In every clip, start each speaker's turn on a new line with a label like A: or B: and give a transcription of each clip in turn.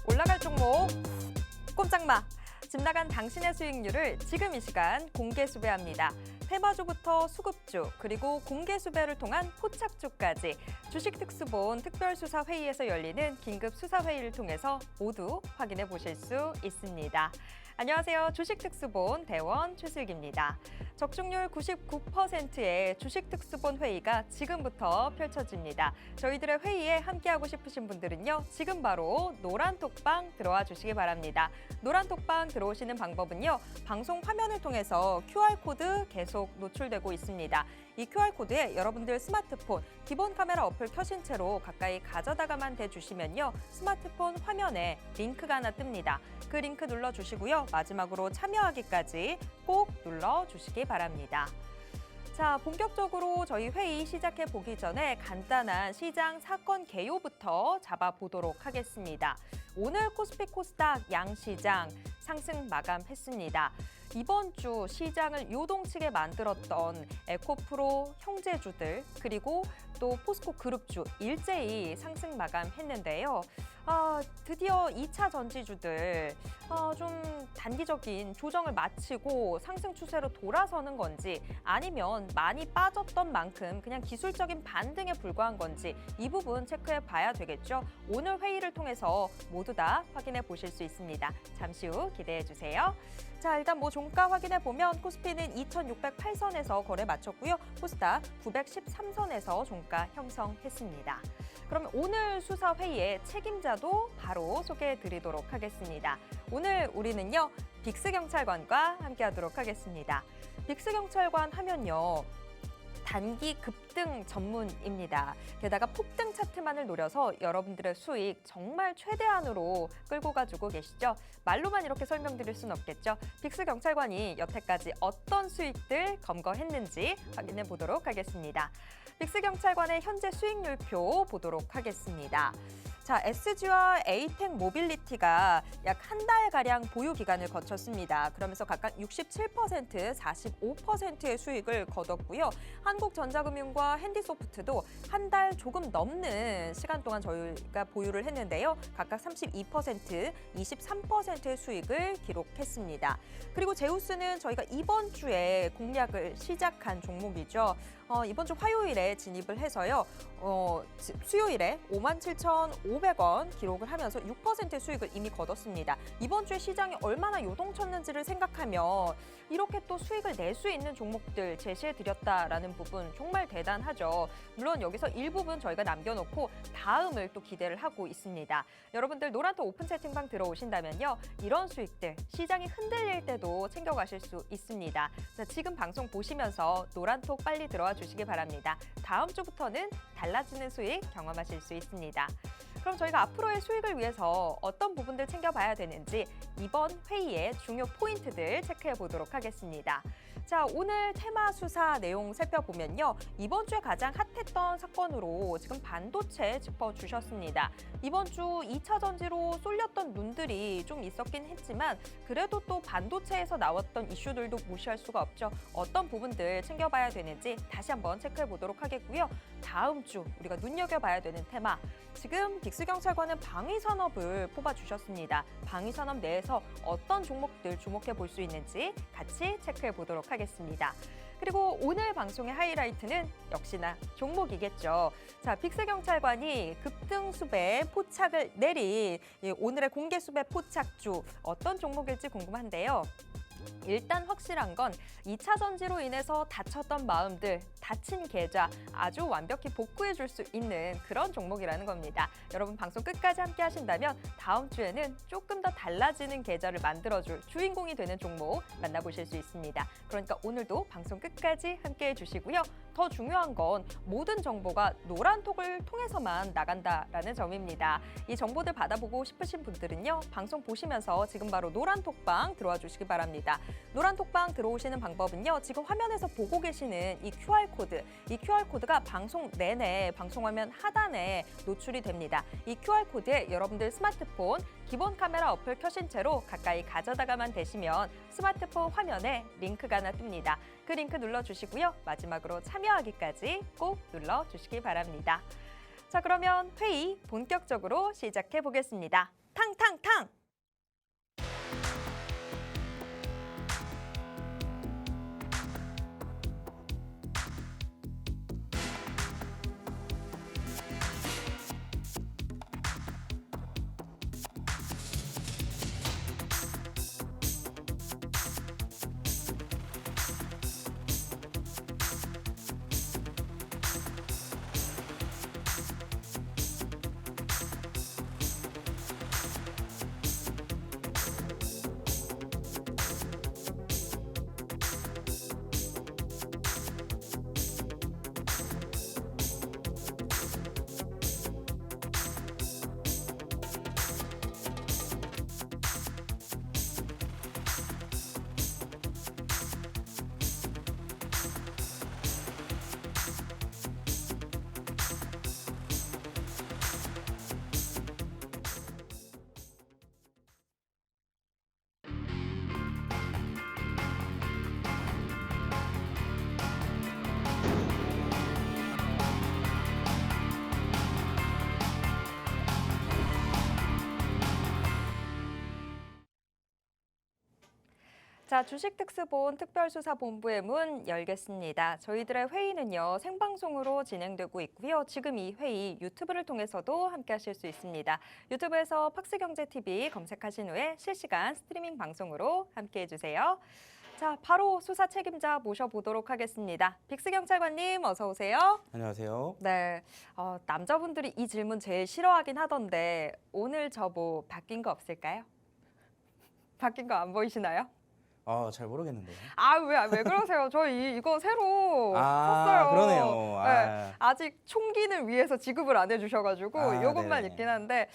A: 올라갈 종목 꼼짝마. 집 나간 당신의 수익률을 지금 이 시간 공개 수배합니다. 테마주부터 수급주 그리고 공개 수배를 통한 포착주까지 주식특수본 특별수사회의에서 열리는 긴급 수사회의를 통해서 모두 확인해 보실 수 있습니다. 안녕하세요. 주식특수본 대원 최슬기입니다. 적중률 99%의 주식특수본 회의가 지금부터 펼쳐집니다. 저희들의 회의에 함께하고 싶으신 분들은요. 지금 바로 노란톡방 들어와 주시기 바랍니다. 노란톡방 들어오시는 방법은요. 방송 화면을 통해서 QR코드 계속 노출되고 있습니다. 이 QR코드에 여러분들 스마트폰 기본 카메라 어플 켜신 채로 가까이 가져다가만 대주시면요. 스마트폰 화면에 링크가 하나 뜹니다. 그 링크 눌러주시고요. 마지막으로 참여하기까지 꼭 눌러주시기 바랍니다. 자, 본격적으로 저희 회의 시작해 보기 전에 간단한 시장 사건 개요부터 잡아보도록 하겠습니다. 오늘 코스피 코스닥 양시장 상승 마감했습니다. 이번 주 시장을 요동치게 만들었던 에코프로 형제주들 그리고 또 포스코 그룹주 일제히 상승 마감했는데요. 드디어 2차 전지주들 좀 단기적인 조정을 마치고 상승 추세로 돌아서는 건지 아니면 많이 빠졌던 만큼 그냥 기술적인 반등에 불과한 건지 이 부분 체크해 봐야 되겠죠. 오늘 회의를 통해서 모두 다 확인해 보실 수 있습니다. 잠시 후 기대해 주세요. 자, 일단 종가 확인해 보면 코스피는 2608선에서 거래 마쳤고요. 코스닥 913선에서 종가 형성했습니다. 그러면 오늘 수사 회의의 책임자도 바로 소개해 드리도록 하겠습니다. 오늘 우리는요. 빅스경찰관과 함께하도록 하겠습니다. 빅스경찰관 하면요. 단기 급등 전문입니다. 게다가 폭등 차트만을 노려서 여러분들의 수익 정말 최대한으로 끌고 가지고 계시죠. 말로만 이렇게 설명드릴 수는 없겠죠. 빅스경찰관이 여태까지 어떤 수익들 검거했는지 확인해 보도록 하겠습니다. 빅스경찰관의 현재 수익률표 보도록 하겠습니다. 자, SG와 에이텍 모빌리티가 약 한 달가량 보유 기간을 거쳤습니다. 그러면서 각각 67%, 45%의 수익을 거뒀고요. 한국전자금융과 핸디소프트도 한 달 조금 넘는 시간 동안 저희가 보유를 했는데요. 각각 32%, 23%의 수익을 기록했습니다. 그리고 제우스는 저희가 이번 주에 공략을 시작한 종목이죠. 이번 주 화요일에 진입을 해서요. 수요일에 57,500원 기록을 하면서 6%의 수익을 이미 거뒀습니다. 이번 주에 시장이 얼마나 요동쳤는지를 생각하면 이렇게 또 수익을 낼 수 있는 종목들 제시해드렸다라는 부분 정말 대단하죠. 물론 여기서 일부분 저희가 남겨놓고 다음을 또 기대를 하고 있습니다. 여러분들 노란톡 오픈 채팅방 들어오신다면요. 이런 수익들 시장이 흔들릴 때도 챙겨가실 수 있습니다. 자, 지금 방송 보시면서 노란톡 빨리 들어와 주시기 바랍니다. 다음 주부터는 달라지는 수익 경험하실 수 있습니다. 그럼 저희가 앞으로의 수익을 위해서 어떤 부분들 챙겨봐야 되는지 이번 회의의 중요 포인트들 체크해 보도록 하겠습니다. 자, 오늘 테마 수사 내용 살펴보면요. 이번 주에 가장 핫했던 사건으로 지금 반도체 짚어주셨습니다. 이번 주 2차 전지로 쏠렸던 눈들이 좀 있었긴 했지만 그래도 또 반도체에서 나왔던 이슈들도 무시할 수가 없죠. 어떤 부분들 챙겨봐야 되는지 다시 한번 체크해 보도록 하겠고요. 다음 주 우리가 눈여겨봐야 되는 테마. 지금 빅스경찰관은 방위산업을 뽑아주셨습니다. 방위산업 내에서 어떤 종목들 주목해 볼 수 있는지 같이 체크해 보도록 하겠습니다. 그리고 오늘 방송의 하이라이트는 역시나 종목이겠죠. 자, 빅스경찰관이 급등 수배 포착을 내린 오늘의 공개 수배 포착주 어떤 종목일지 궁금한데요. 일단 확실한 건 2차 전지로 인해서 다쳤던 마음들, 다친 계좌 아주 완벽히 복구해 줄 수 있는 그런 종목이라는 겁니다. 여러분 방송 끝까지 함께 하신다면 다음 주에는 조금 더 달라지는 계좌를 만들어줄 주인공이 되는 종목 만나보실 수 있습니다. 그러니까 오늘도 방송 끝까지 함께 해주시고요. 더 중요한 건 모든 정보가 노란톡을 통해서만 나간다라는 점입니다. 이 정보들 받아보고 싶으신 분들은요. 방송 보시면서 지금 바로 노란톡방 들어와 주시기 바랍니다. 노란톡방 들어오시는 방법은요. 지금 화면에서 보고 계시는 이 QR코드, 이 QR코드가 방송 내내 방송화면 하단에 노출이 됩니다. 이 QR코드에 여러분들 스마트폰 기본 카메라 어플 켜신 채로 가까이 가져다가만 대시면 스마트폰 화면에 링크가 하나 뜹니다. 그 링크 눌러주시고요. 마지막으로 참여하기까지 꼭 눌러주시기 바랍니다. 자, 그러면 회의 본격적으로 시작해 보겠습니다. 탕탕탕! 자, 주식특수본 특별수사본부의 문 열겠습니다. 저희들의 회의는요, 생방송으로 진행되고 있고요. 지금 이 회의 유튜브를 통해서도 함께하실 수 있습니다. 유튜브에서 팍스경제TV 검색하신 후에 실시간 스트리밍 방송으로 함께해주세요. 자, 바로 수사 책임자 모셔보도록 하겠습니다. 빅스경찰관님 어서 오세요.
B: 안녕하세요.
A: 네, 남자분들이 이 질문 제일 싫어하긴 하던데 오늘 저 뭐 바뀐 거 없을까요? 바뀐 거 안 보이시나요?
B: 잘 모르겠는데요.
A: 왜 그러세요? 저 이거 새로 샀어요.
B: 그러네요.
A: 네, 아직 총기는 위에서 지급을 안 해주셔가지고 요것만
B: 네네.
A: 있긴 한데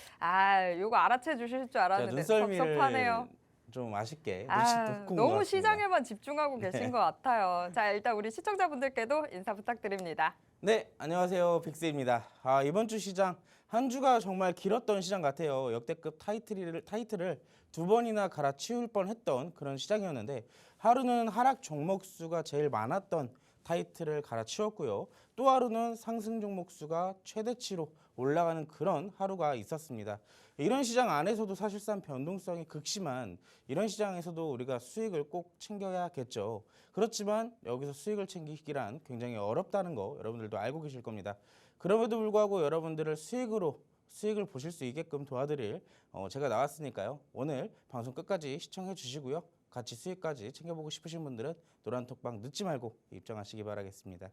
A: 요거 알아채 주실 줄 알았는데 섭섭하네요.
B: 좀 아쉽게 눈치 또 꼭
A: 너무
B: 놀았습니다.
A: 시장에만 집중하고 계신 것 같아요. 자, 일단 우리 시청자분들께도 인사 부탁드립니다.
B: 네, 안녕하세요. 빅스입니다. 이번 주 시장 한 주가 정말 길었던 시장 같아요. 역대급 타이틀을 두 번이나 갈아치울 뻔했던 그런 시장이었는데 하루는 하락 종목 수가 제일 많았던 타이틀을 갈아치웠고요. 또 하루는 상승 종목 수가 최대치로 올라가는 그런 하루가 있었습니다. 이런 시장 안에서도 사실상 변동성이 극심한 이런 시장에서도 우리가 수익을 꼭 챙겨야겠죠. 그렇지만 여기서 수익을 챙기기란 굉장히 어렵다는 거 여러분들도 알고 계실 겁니다. 그럼에도 불구하고 여러분들을 수익을 보실 수 있게끔 도와드릴 제가 나왔으니까요. 오늘 방송 끝까지 시청해 주시고요. 같이 수익까지 챙겨보고 싶으신 분들은 노란톡방 늦지 말고 입장하시기 바라겠습니다.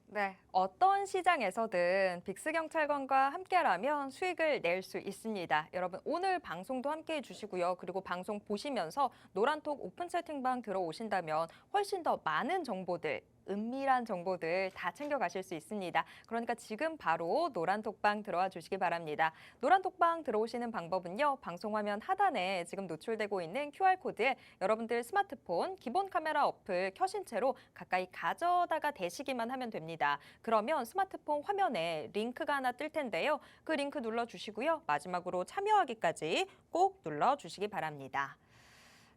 A: 네, 어떤 시장에서든 빅스경찰관과 함께라면 수익을 낼 수 있습니다. 여러분 오늘 방송도 함께해 주시고요. 그리고 방송 보시면서 노란톡 오픈 채팅방 들어오신다면 훨씬 더 많은 정보들, 은밀한 정보들 다 챙겨가실 수 있습니다. 그러니까 지금 바로 노란톡방 들어와 주시기 바랍니다. 노란톡방 들어오시는 방법은요. 방송화면 하단에 지금 노출되고 있는 QR코드에 여러분들 스마트폰 기본 카메라 어플 켜신 채로 가까이 가져다가 대시기만 하면 됩니다. 그러면 스마트폰 화면에 링크가 하나 뜰 텐데요. 그 링크 눌러주시고요. 마지막으로 참여하기까지 꼭 눌러주시기 바랍니다.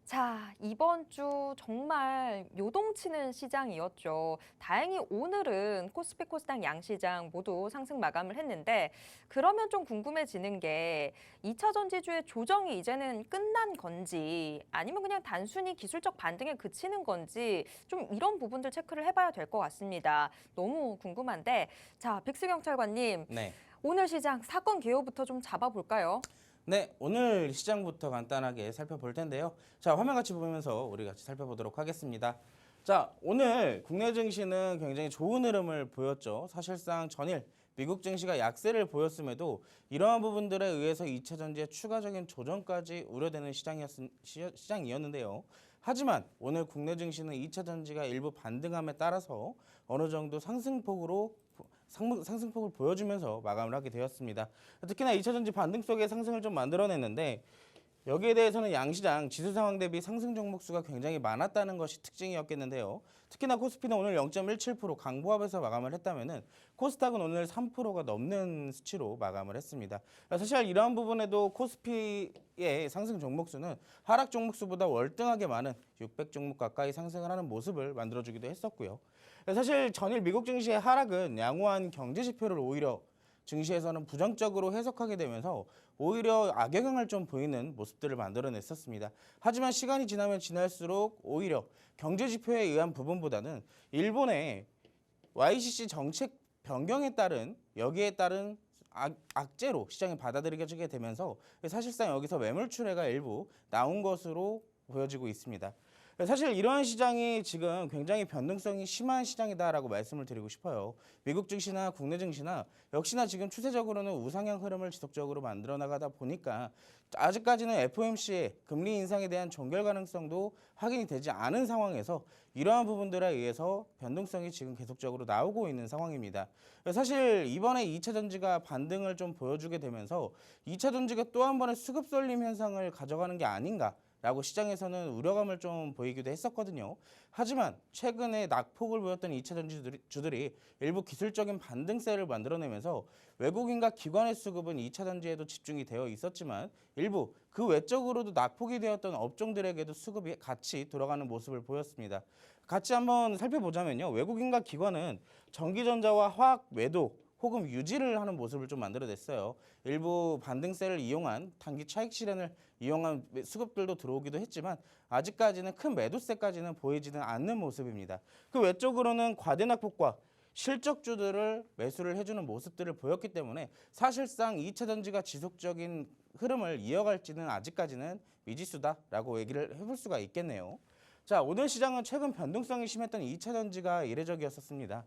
A: 자, 이번 주 정말 요동치는 시장이었죠. 다행히 오늘은 코스피 코스닥 양시장 모두 상승 마감을 했는데 그러면 좀 궁금해지는 게 2차 전지주의 조정이 이제는 끝난 건지 아니면 그냥 단순히 기술적 반등에 그치는 건지 좀 이런 부분들 체크를 해봐야 될 것 같습니다. 너무 궁금한데 자, 빅스경찰관님
B: 네.
A: 오늘 시장 사건 개요부터 좀 잡아볼까요?
B: 네, 오늘 시장부터 간단하게 살펴볼 텐데요. 자, 화면 같이 보면서 우리 같이 살펴보도록 하겠습니다. 자, 오늘 국내 증시는 굉장히 좋은 흐름을 보였죠. 사실상 전일 미국 증시가 약세를 보였음에도 이러한 부분들에 의해서 2차 전지의 추가적인 조정까지 우려되는 시장이었는데요. 하지만 오늘 국내 증시는 2차 전지가 일부 반등함에 따라서 어느 정도 상승폭을 보여주면서 마감을 하게 되었습니다. 특히나 2차 전지 반등 속에 상승을 좀 만들어냈는데 여기에 대해서는 양시장 지수 상황 대비 상승 종목 수가 굉장히 많았다는 것이 특징이었겠는데요. 특히나 코스피는 오늘 0.17% 강보합에서 마감을 했다면은 코스닥은 오늘 3%가 넘는 수치로 마감을 했습니다. 사실 이러한 부분에도 코스피의 상승 종목 수는 하락 종목 수보다 월등하게 많은 600 종목 가까이 상승을 하는 모습을 만들어주기도 했었고요. 사실 전일 미국 증시의 하락은 양호한 경제 지표를 오히려 증시에서는 부정적으로 해석하게 되면서 오히려 악영향을 좀 보이는 모습들을 만들어냈었습니다. 하지만 시간이 지나면 지날수록 오히려 경제 지표에 의한 부분보다는 일본의 YCC 정책 변경에 따른 여기에 따른 악재로 시장이 받아들여지게 되면서 사실상 여기서 매물출회가 일부 나온 것으로 보여지고 있습니다. 사실 이러한 시장이 지금 굉장히 변동성이 심한 시장이다라고 말씀을 드리고 싶어요. 미국 증시나 국내 증시나 역시나 지금 추세적으로는 우상향 흐름을 지속적으로 만들어 나가다 보니까 아직까지는 FOMC의 금리 인상에 대한 종결 가능성도 확인이 되지 않은 상황에서 이러한 부분들에 의해서 변동성이 지금 계속적으로 나오고 있는 상황입니다. 사실 이번에 2차 전지가 반등을 좀 보여주게 되면서 2차 전지가 또 한 번의 수급 쏠림 현상을 가져가는 게 아닌가 라고 시장에서는 우려감을 좀 보이기도 했었거든요. 하지만 최근에 낙폭을 보였던 2차 전지주들이 일부 기술적인 반등세를 만들어내면서 외국인과 기관의 수급은 2차 전지에도 집중이 되어 있었지만 일부 그 외적으로도 낙폭이 되었던 업종들에게도 수급이 같이 들어가는 모습을 보였습니다. 같이 한번 살펴보자면요. 외국인과 기관은 전기전자와 화학 매도 혹은 유지를 하는 모습을 좀 만들어냈어요. 일부 반등세를 이용한 단기 차익 실현을 이용한 수급들도 들어오기도 했지만 아직까지는 큰 매도세까지는 보이지는 않는 모습입니다. 그 외적으로는 과대낙폭과 실적주들을 매수를 해주는 모습들을 보였기 때문에 사실상 2차 전지가 지속적인 흐름을 이어갈지는 아직까지는 미지수다라고 얘기를 해볼 수가 있겠네요. 자, 오늘 시장은 최근 변동성이 심했던 2차 전지가 이례적이었었습니다.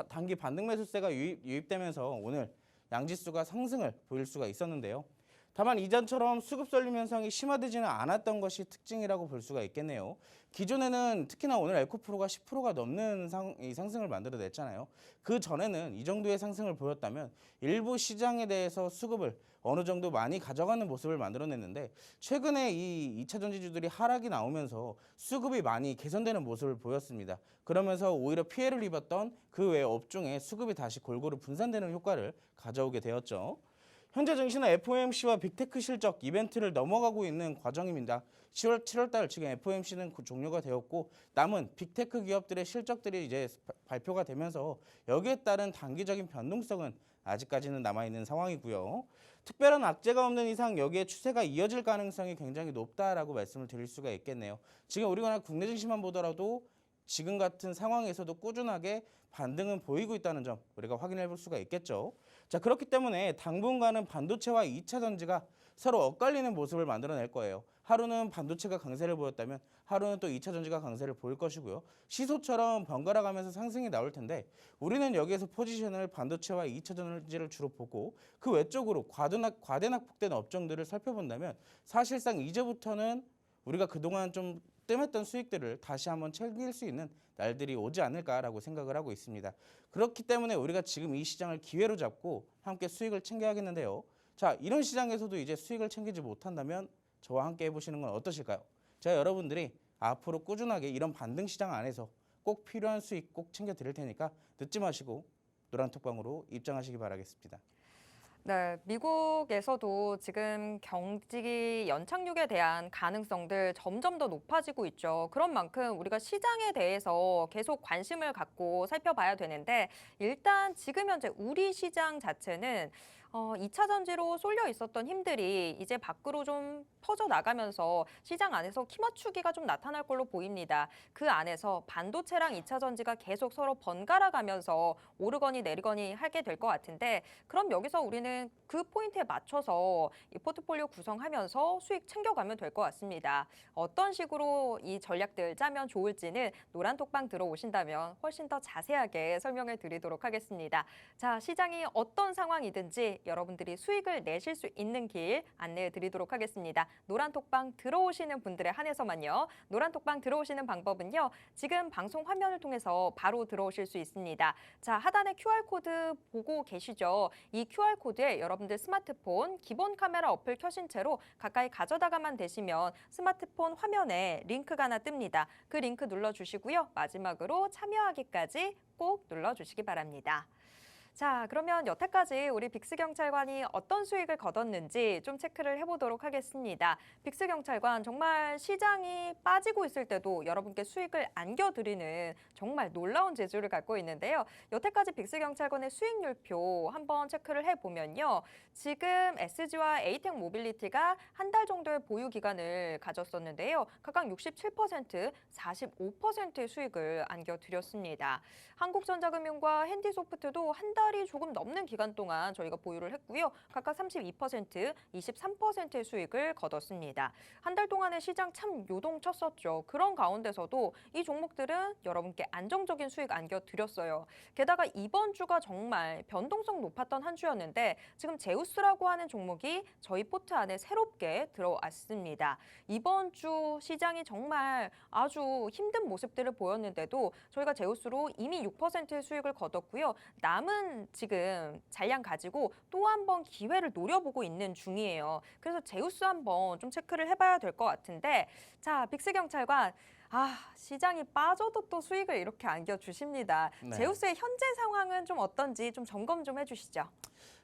B: 단기 반등 매수세가 유입되면서 오늘 양지수가 상승을 보일 수가 있었는데요. 다만 이전처럼 수급 쏠림 현상이 심화되지는 않았던 것이 특징이라고 볼 수가 있겠네요. 기존에는 특히나 오늘 에코프로가 10%가 넘는 상승을 만들어냈잖아요. 그 전에는 이 정도의 상승을 보였다면 일부 시장에 대해서 수급을 어느 정도 많이 가져가는 모습을 만들어냈는데 최근에 이 2차 전지주들이 하락이 나오면서 수급이 많이 개선되는 모습을 보였습니다. 그러면서 오히려 피해를 입었던 그 외 업종에 수급이 다시 골고루 분산되는 효과를 가져오게 되었죠. 현재 증시는 FOMC와 빅테크 실적 이벤트를 넘어가고 있는 과정입니다. 7월 달 지금 FOMC는 종료가 되었고 남은 빅테크 기업들의 실적들이 이제 발표가 되면서 여기에 따른 단기적인 변동성은 아직까지는 남아있는 상황이고요. 특별한 악재가 없는 이상 여기에 추세가 이어질 가능성이 굉장히 높다라고 말씀을 드릴 수가 있겠네요. 지금 우리가 국내 증시만 보더라도 지금 같은 상황에서도 꾸준하게 반등은 보이고 있다는 점 우리가 확인해 볼 수가 있겠죠. 자, 그렇기 때문에 당분간은 반도체와 2차 전지가 서로 엇갈리는 모습을 만들어낼 거예요. 하루는 반도체가 강세를 보였다면 하루는 또 2차 전지가 강세를 보일 것이고요. 시소처럼 번갈아 가면서 상승이 나올 텐데 우리는 여기에서 포지션을 반도체와 2차 전지를 주로 보고 그 외적으로 과대낙폭된 업종들을 살펴본다면 사실상 이제부터는 우리가 그동안 좀 뜸했던 수익들을 다시 한번 챙길 수 있는 날들이 오지 않을까라고 생각을 하고 있습니다. 그렇기 때문에 우리가 지금 이 시장을 기회로 잡고 함께 수익을 챙겨야겠는데요. 자, 이런 시장에서도 이제 수익을 챙기지 못한다면 저와 함께 해보시는 건 어떠실까요? 제가 여러분들이 앞으로 꾸준하게 이런 반등 시장 안에서 꼭 필요한 수익 꼭 챙겨 드릴 테니까 늦지 마시고 노란톡방으로 입장하시기 바라겠습니다.
A: 네, 미국에서도 지금 경기 연착륙에 대한 가능성들 점점 더 높아지고 있죠. 그런 만큼 우리가 시장에 대해서 계속 관심을 갖고 살펴봐야 되는데 일단 지금 현재 우리 시장 자체는 2차 전지로 쏠려 있었던 힘들이 이제 밖으로 좀 퍼져 나가면서 시장 안에서 키 맞추기가 좀 나타날 걸로 보입니다. 그 안에서 반도체랑 2차 전지가 계속 서로 번갈아 가면서 오르거니 내리거니 하게 될 것 같은데 그럼 여기서 우리는 그 포인트에 맞춰서 이 포트폴리오 구성하면서 수익 챙겨가면 될 것 같습니다. 어떤 식으로 이 전략들 짜면 좋을지는 노란톡방 들어오신다면 훨씬 더 자세하게 설명을 드리도록 하겠습니다. 자, 시장이 어떤 상황이든지 여러분들이 수익을 내실 수 있는 길 안내해 드리도록 하겠습니다. 노란톡방 들어오시는 분들에 한해서만요. 노란톡방 들어오시는 방법은요. 지금 방송 화면을 통해서 바로 들어오실 수 있습니다. 자, 하단에 QR코드 보고 계시죠? 이 QR코드에 여러분들 스마트폰 기본 카메라 어플 켜신 채로 가까이 가져다가만 되시면 스마트폰 화면에 링크가 하나 뜹니다. 그 링크 눌러주시고요. 마지막으로 참여하기까지 꼭 눌러주시기 바랍니다. 자, 그러면 여태까지 우리 빅스 경찰관이 어떤 수익을 거뒀는지 좀 체크를 해보도록 하겠습니다. 빅스 경찰관 정말 시장이 빠지고 있을 때도 여러분께 수익을 안겨드리는 정말 놀라운 재주를 갖고 있는데요. 여태까지 빅스 경찰관의 수익률표 한번 체크를 해보면요. 지금 SG와 에이텍 모빌리티가 한 달 정도의 보유 기간을 가졌었는데요. 각각 67%, 45%의 수익을 안겨드렸습니다. 한국전자금융과 핸디소프트도 한 달이 조금 넘는 기간 동안 저희가 보유를 했고요. 각각 32%, 23%의 수익을 거뒀습니다. 한 달 동안의 시장 참 요동쳤었죠. 그런 가운데서도 이 종목들은 여러분께 안정적인 수익 안겨드렸어요. 게다가 이번 주가 정말 변동성 높았던 한 주였는데 지금 제우스라고 하는 종목이 저희 포트 안에 새롭게 들어왔습니다. 이번 주 시장이 정말 아주 힘든 모습들을 보였는데도 저희가 제우스로 이미 6%의 수익을 거뒀고요. 남은 지금 잔량 가지고 또 한 번 기회를 노려보고 있는 중이에요. 그래서 제우스 한번 좀 체크를 해봐야 될 것 같은데 자, 빅스 경찰관 시장이 빠져도 또 수익을 이렇게 안겨주십니다.
B: 네.
A: 제우스의 현재 상황은 좀 어떤지 좀 점검 좀 해주시죠.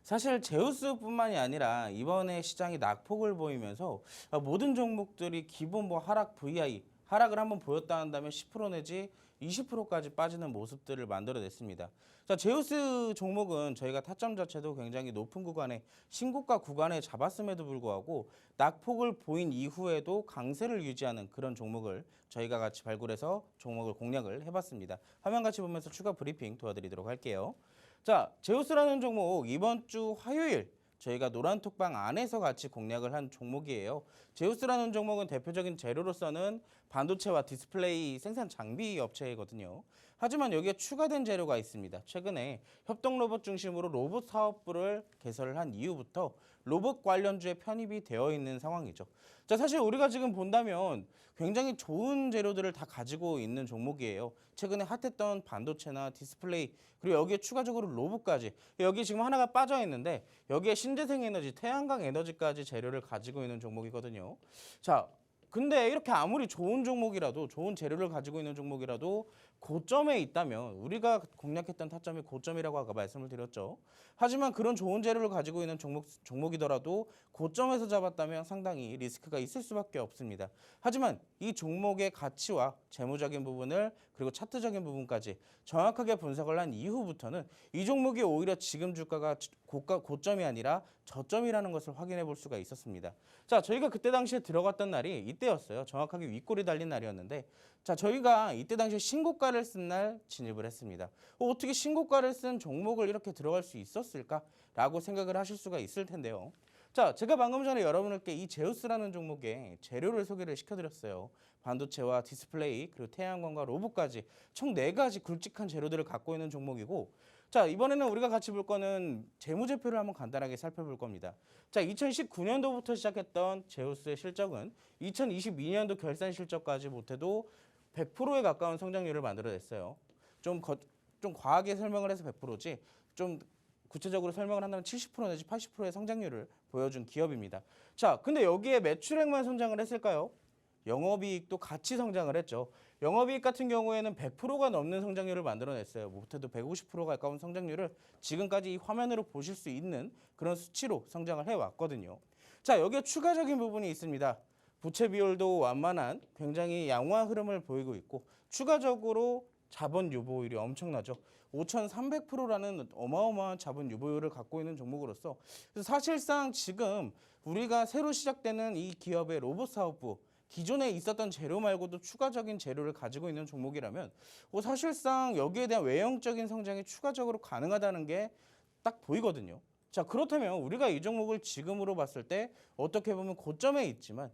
B: 사실 제우스뿐만이 아니라 이번에 시장이 낙폭을 보이면서 모든 종목들이 기본 하락 VI 하락을 한번 보였다 한다면 10% 내지 20%까지 빠지는 모습들을 만들어냈습니다. 자, 제우스 종목은 저희가 타점 자체도 굉장히 높은 구간에 신고가 구간에 잡았음에도 불구하고 낙폭을 보인 이후에도 강세를 유지하는 그런 종목을 저희가 같이 발굴해서 종목을 공략을 해봤습니다. 화면 같이 보면서 추가 브리핑 도와드리도록 할게요. 자, 제우스라는 종목 이번 주 화요일 저희가 노란톡방 안에서 같이 공략을 한 종목이에요. 제우스라는 종목은 대표적인 재료로서는 반도체와 디스플레이 생산 장비 업체이거든요. 하지만 여기에 추가된 재료가 있습니다. 최근에 협동 로봇 중심으로 로봇 사업부를 개설을 한 이후부터 로봇 관련주에 편입이 되어 있는 상황이죠. 자, 사실 우리가 지금 본다면 굉장히 좋은 재료들을 다 가지고 있는 종목이에요. 최근에 핫했던 반도체나 디스플레이 그리고 여기에 추가적으로 로봇까지 여기 지금 하나가 빠져 있는데 여기에 신재생에너지, 태양광 에너지까지 재료를 가지고 있는 종목이거든요. 자, 근데 이렇게 아무리 좋은 종목이라도 좋은 재료를 가지고 있는 종목이라도 고점에 있다면 우리가 공략했던 타점이 고점이라고 아까 말씀을 드렸죠. 하지만 그런 좋은 재료를 가지고 있는 종목이더라도 고점에서 잡았다면 상당히 리스크가 있을 수밖에 없습니다. 하지만 이 종목의 가치와 재무적인 부분을 그리고 차트적인 부분까지 정확하게 분석을 한 이후부터는 이 종목이 오히려 지금 주가가 고점이 아니라 저점이라는 것을 확인해 볼 수가 있었습니다. 자, 저희가 그때 당시에 들어갔던 날이 이때였어요. 정확하게 윗골이 달린 날이었는데 자, 저희가 이때 당시에 신고가를 쓴 날 진입을 했습니다. 어떻게 신고가를 쓴 종목을 이렇게 들어갈 수 있었을까라고 생각을 하실 수가 있을 텐데요. 자, 제가 방금 전에 여러분께 이 제우스라는 종목의 재료를 소개를 시켜드렸어요. 반도체와 디스플레이 그리고 태양광과 로봇까지 총 4가지 굵직한 재료들을 갖고 있는 종목이고 자, 이번에는 우리가 같이 볼 거는 재무제표를 한번 간단하게 살펴볼 겁니다. 자, 2019년도부터 시작했던 제우스의 실적은 2022년도 결산 실적까지 못해도 100%에 가까운 성장률을 만들어냈어요. 좀 과하게 설명을 해서 100%지 좀 구체적으로 설명을 한다면 70% 내지 80%의 성장률을 보여준 기업입니다. 자, 근데 여기에 매출액만 성장을 했을까요? 영업이익도 같이 성장을 했죠. 영업이익 같은 경우에는 100%가 넘는 성장률을 만들어냈어요. 못해도 150%가 가까운 성장률을 지금까지 이 화면으로 보실 수 있는 그런 수치로 성장을 해왔거든요. 자, 여기에 추가적인 부분이 있습니다. 부채 비율도 완만한 굉장히 양호한 흐름을 보이고 있고 추가적으로 자본 유보율이 엄청나죠. 5,300%라는 어마어마한 자본 유보율을 갖고 있는 종목으로서 그래서 사실상 지금 우리가 새로 시작되는 이 기업의 로봇 사업부 기존에 있었던 재료 말고도 추가적인 재료를 가지고 있는 종목이라면 사실상 여기에 대한 외형적인 성장이 추가적으로 가능하다는 게 딱 보이거든요. 자, 그렇다면 우리가 이 종목을 지금으로 봤을 때 어떻게 보면 고점에 있지만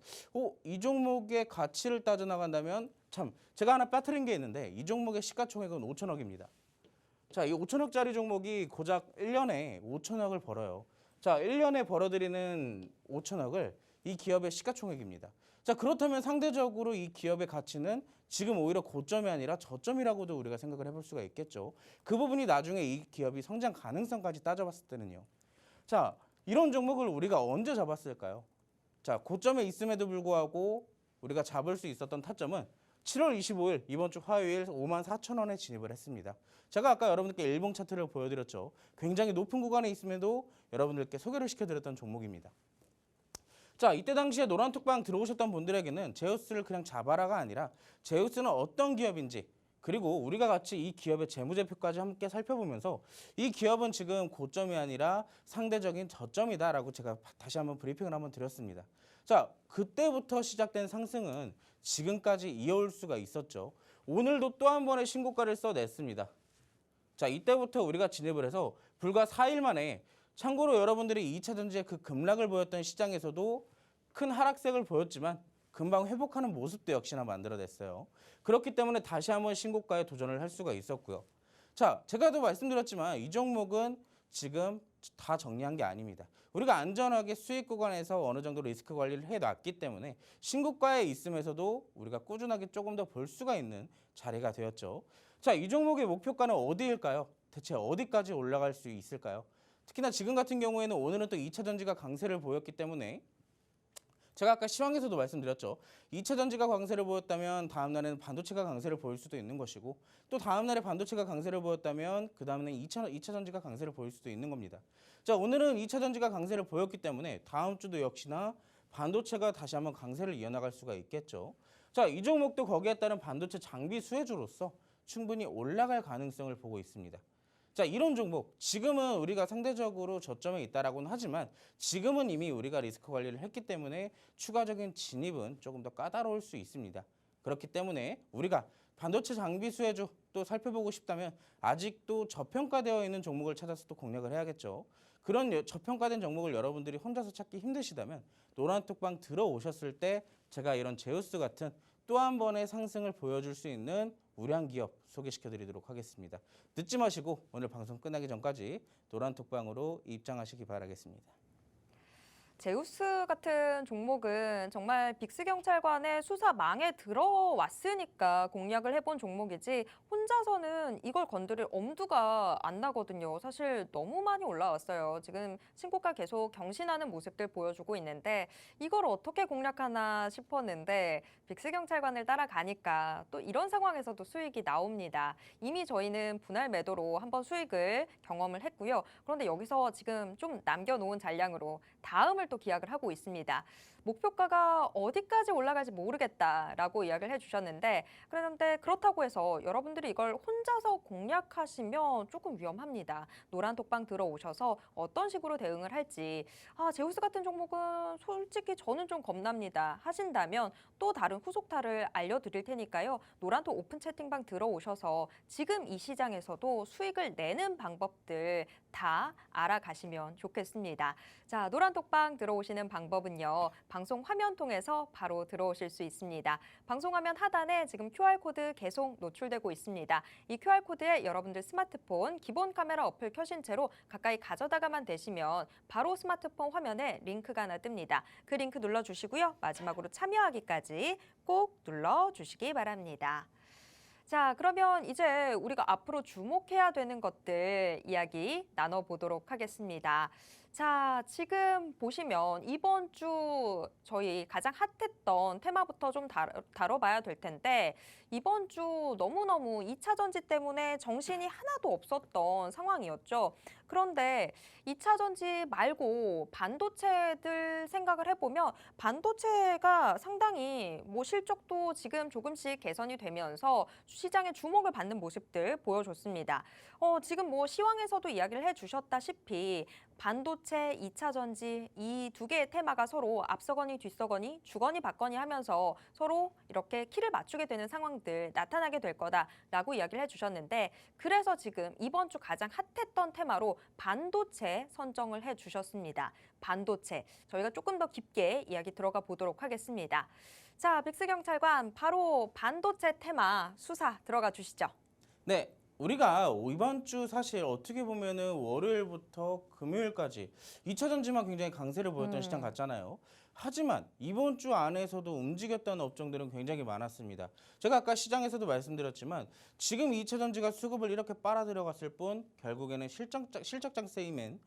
B: 이 종목의 가치를 따져나간다면 참 제가 하나 빠뜨린 게 있는데 이 종목의 시가총액은 5천억입니다. 자, 이 5천억짜리 종목이 고작 1년에 5천억을 벌어요. 자, 1년에 벌어들이는 5천억을 이 기업의 시가총액입니다. 자, 그렇다면 상대적으로 이 기업의 가치는 지금 오히려 고점이 아니라 저점이라고도 우리가 생각을 해볼 수가 있겠죠. 그 부분이 나중에 이 기업이 성장 가능성까지 따져봤을 때는요. 자, 이런 종목을 우리가 언제 잡았을까요? 자, 고점에 있음에도 불구하고 우리가 잡을 수 있었던 타점은 7월 25일 이번 주 화요일 54,000원에 진입을 했습니다. 제가 아까 여러분들께 일봉 차트를 보여드렸죠. 굉장히 높은 구간에 있음에도 여러분들께 소개를 시켜드렸던 종목입니다. 자, 이때 당시에 노란톡방 들어오셨던 분들에게는 제우스를 그냥 잡아라가 아니라 제우스는 어떤 기업인지 그리고 우리가 같이 이 기업의 재무제표까지 함께 살펴보면서 이 기업은 지금 고점이 아니라 상대적인 저점이다라고 제가 다시 한번 브리핑을 한번 드렸습니다. 자, 그때부터 시작된 상승은 지금까지 이어올 수가 있었죠. 오늘도 또 한 번의 신고가를 써냈습니다. 자, 이때부터 우리가 진입을 해서 불과 4일 만에 참고로 여러분들이 2차 전지의 그 급락을 보였던 시장에서도 큰 하락색을 보였지만 금방 회복하는 모습도 역시나 만들어냈어요. 그렇기 때문에 다시 한번 신고가에 도전을 할 수가 있었고요. 자, 제가 또 말씀드렸지만 이 종목은 지금 다 정리한 게 아닙니다. 우리가 안전하게 수익 구간에서 어느 정도 리스크 관리를 해놨기 때문에 신고가에 있음에서도 우리가 꾸준하게 조금 더 볼 수가 있는 자리가 되었죠. 자, 이 종목의 목표가는 어디일까요? 대체 어디까지 올라갈 수 있을까요? 특히나 지금 같은 경우에는 오늘은 또 2차 전지가 강세를 보였기 때문에 제가 아까 시황에서도 말씀드렸죠. 2차 전지가 강세를 보였다면 다음 날에는 반도체가 강세를 보일 수도 있는 것이고 또 다음 날에 반도체가 강세를 보였다면 그 다음에는 2차 전지가 강세를 보일 수도 있는 겁니다. 자, 오늘은 2차 전지가 강세를 보였기 때문에 다음 주도 역시나 반도체가 다시 한번 강세를 이어나갈 수가 있겠죠. 자, 이 종목도 거기에 따른 반도체 장비 수혜주로서 충분히 올라갈 가능성을 보고 있습니다. 자, 이런 종목 지금은 우리가 상대적으로 저점에 있다라고는 하지만 지금은 이미 우리가 리스크 관리를 했기 때문에 추가적인 진입은 조금 더 까다로울 수 있습니다. 그렇기 때문에 우리가 반도체 장비 수혜주 또 살펴보고 싶다면 아직도 저평가되어 있는 종목을 찾아서 또 공략을 해야겠죠. 그런 저평가된 종목을 여러분들이 혼자서 찾기 힘드시다면 노란톡방 들어오셨을 때 제가 이런 제우스 같은 또 한 번의 상승을 보여줄 수 있는 우량 기업 소개시켜드리도록 하겠습니다. 늦지 마시고 오늘 방송 끝나기 전까지 노란톡방으로 입장하시기 바라겠습니다.
A: 제우스 같은 종목은 정말 빅스경찰관의 수사망에 들어왔으니까 공략을 해본 종목이지 혼자서는 이걸 건드릴 엄두가 안 나거든요. 사실 너무 많이 올라왔어요. 지금 신고가 계속 경신하는 모습들 보여주고 있는데 이걸 어떻게 공략하나 싶었는데 빅스경찰관을 따라가니까 또 이런 상황에서도 수익이 나옵니다. 이미 저희는 분할 매도로 한번 수익을 경험을 했고요. 그런데 여기서 지금 좀 남겨놓은 잔량으로 다음을 또 기약을 하고 있습니다. 목표가가 어디까지 올라갈지 모르겠다라고 이야기를 해주셨는데 그런데 그렇다고 해서 여러분들이 이걸 혼자서 공략하시면 조금 위험합니다. 노란톡방 들어오셔서 어떤 식으로 대응을 할지 제우스 같은 종목은 솔직히 저는 좀 겁납니다. 하신다면 또 다른 후속타를 알려드릴 테니까요. 노란톡 오픈 채팅방 들어오셔서 지금 이 시장에서도 수익을 내는 방법들 다 알아가시면 좋겠습니다. 자, 노란톡방 들어오시는 방법은요. 방송 화면 통해서 바로 들어오실 수 있습니다. 방송 화면 하단에 지금 QR코드 계속 노출되고 있습니다. 이 QR코드에 여러분들 스마트폰 기본 카메라 어플 켜신 채로 가까이 가져다가만 되시면 바로 스마트폰 화면에 링크가 하나 뜹니다. 그 링크 눌러주시고요. 마지막으로 참여하기까지 꼭 눌러주시기 바랍니다. 자, 그러면 이제 우리가 앞으로 주목해야 되는 것들 이야기 나눠보도록 하겠습니다. 자, 지금 보시면 이번 주 저희 가장 핫했던 테마부터 좀 다뤄봐야 될 텐데 이번 주 너무너무 2차 전지 때문에 정신이 하나도 없었던 상황이었죠. 그런데 2차 전지 말고 반도체들 생각을 해보면 반도체가 상당히 실적도 지금 조금씩 개선이 되면서 시장의 주목을 받는 모습들 보여줬습니다. 지금 시황에서도 이야기를 해주셨다시피 반도체, 2차 전지 이 두 개의 테마가 서로 앞서거니 뒤서거니 주거니 받거니 하면서 서로 이렇게 키를 맞추게 되는 상황들 나타나게 될 거다라고 이야기를 해주셨는데 그래서 지금 이번 주 가장 핫했던 테마로 반도체 선정을 해주셨습니다. 반도체 저희가 조금 더 깊게 이야기 들어가 보도록 하겠습니다. 자, 빅스경찰관 바로 반도체 테마 수사 들어가 주시죠.
B: 네. 우리가 이번 주 사실 어떻게 보면은 월요일부터 금요일까지 2차 전지만 굉장히 강세를 보였던 시장 같잖아요. 하지만 이번 주 안에서도 움직였던 업종들은 굉장히 많았습니다. 제가 아까 시장에서도 말씀드렸지만 지금 2차 전지가 수급을 이렇게 빨아들여갔을 뿐 결국에는 실적 장세임은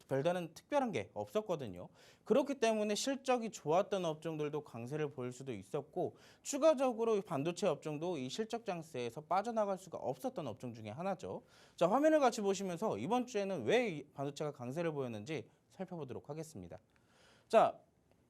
B: 별다른 특별한 게 없었거든요. 그렇기 때문에 실적이 좋았던 업종들도 강세를 보일 수도 있었고 추가적으로 반도체 업종도 이 실적 장세에서 빠져나갈 수가 없었던 업종 중에 하나죠. 자, 화면을 같이 보시면서 이번 주에는 왜 이 반도체가 강세를 보였는지 살펴보도록 하겠습니다. 자,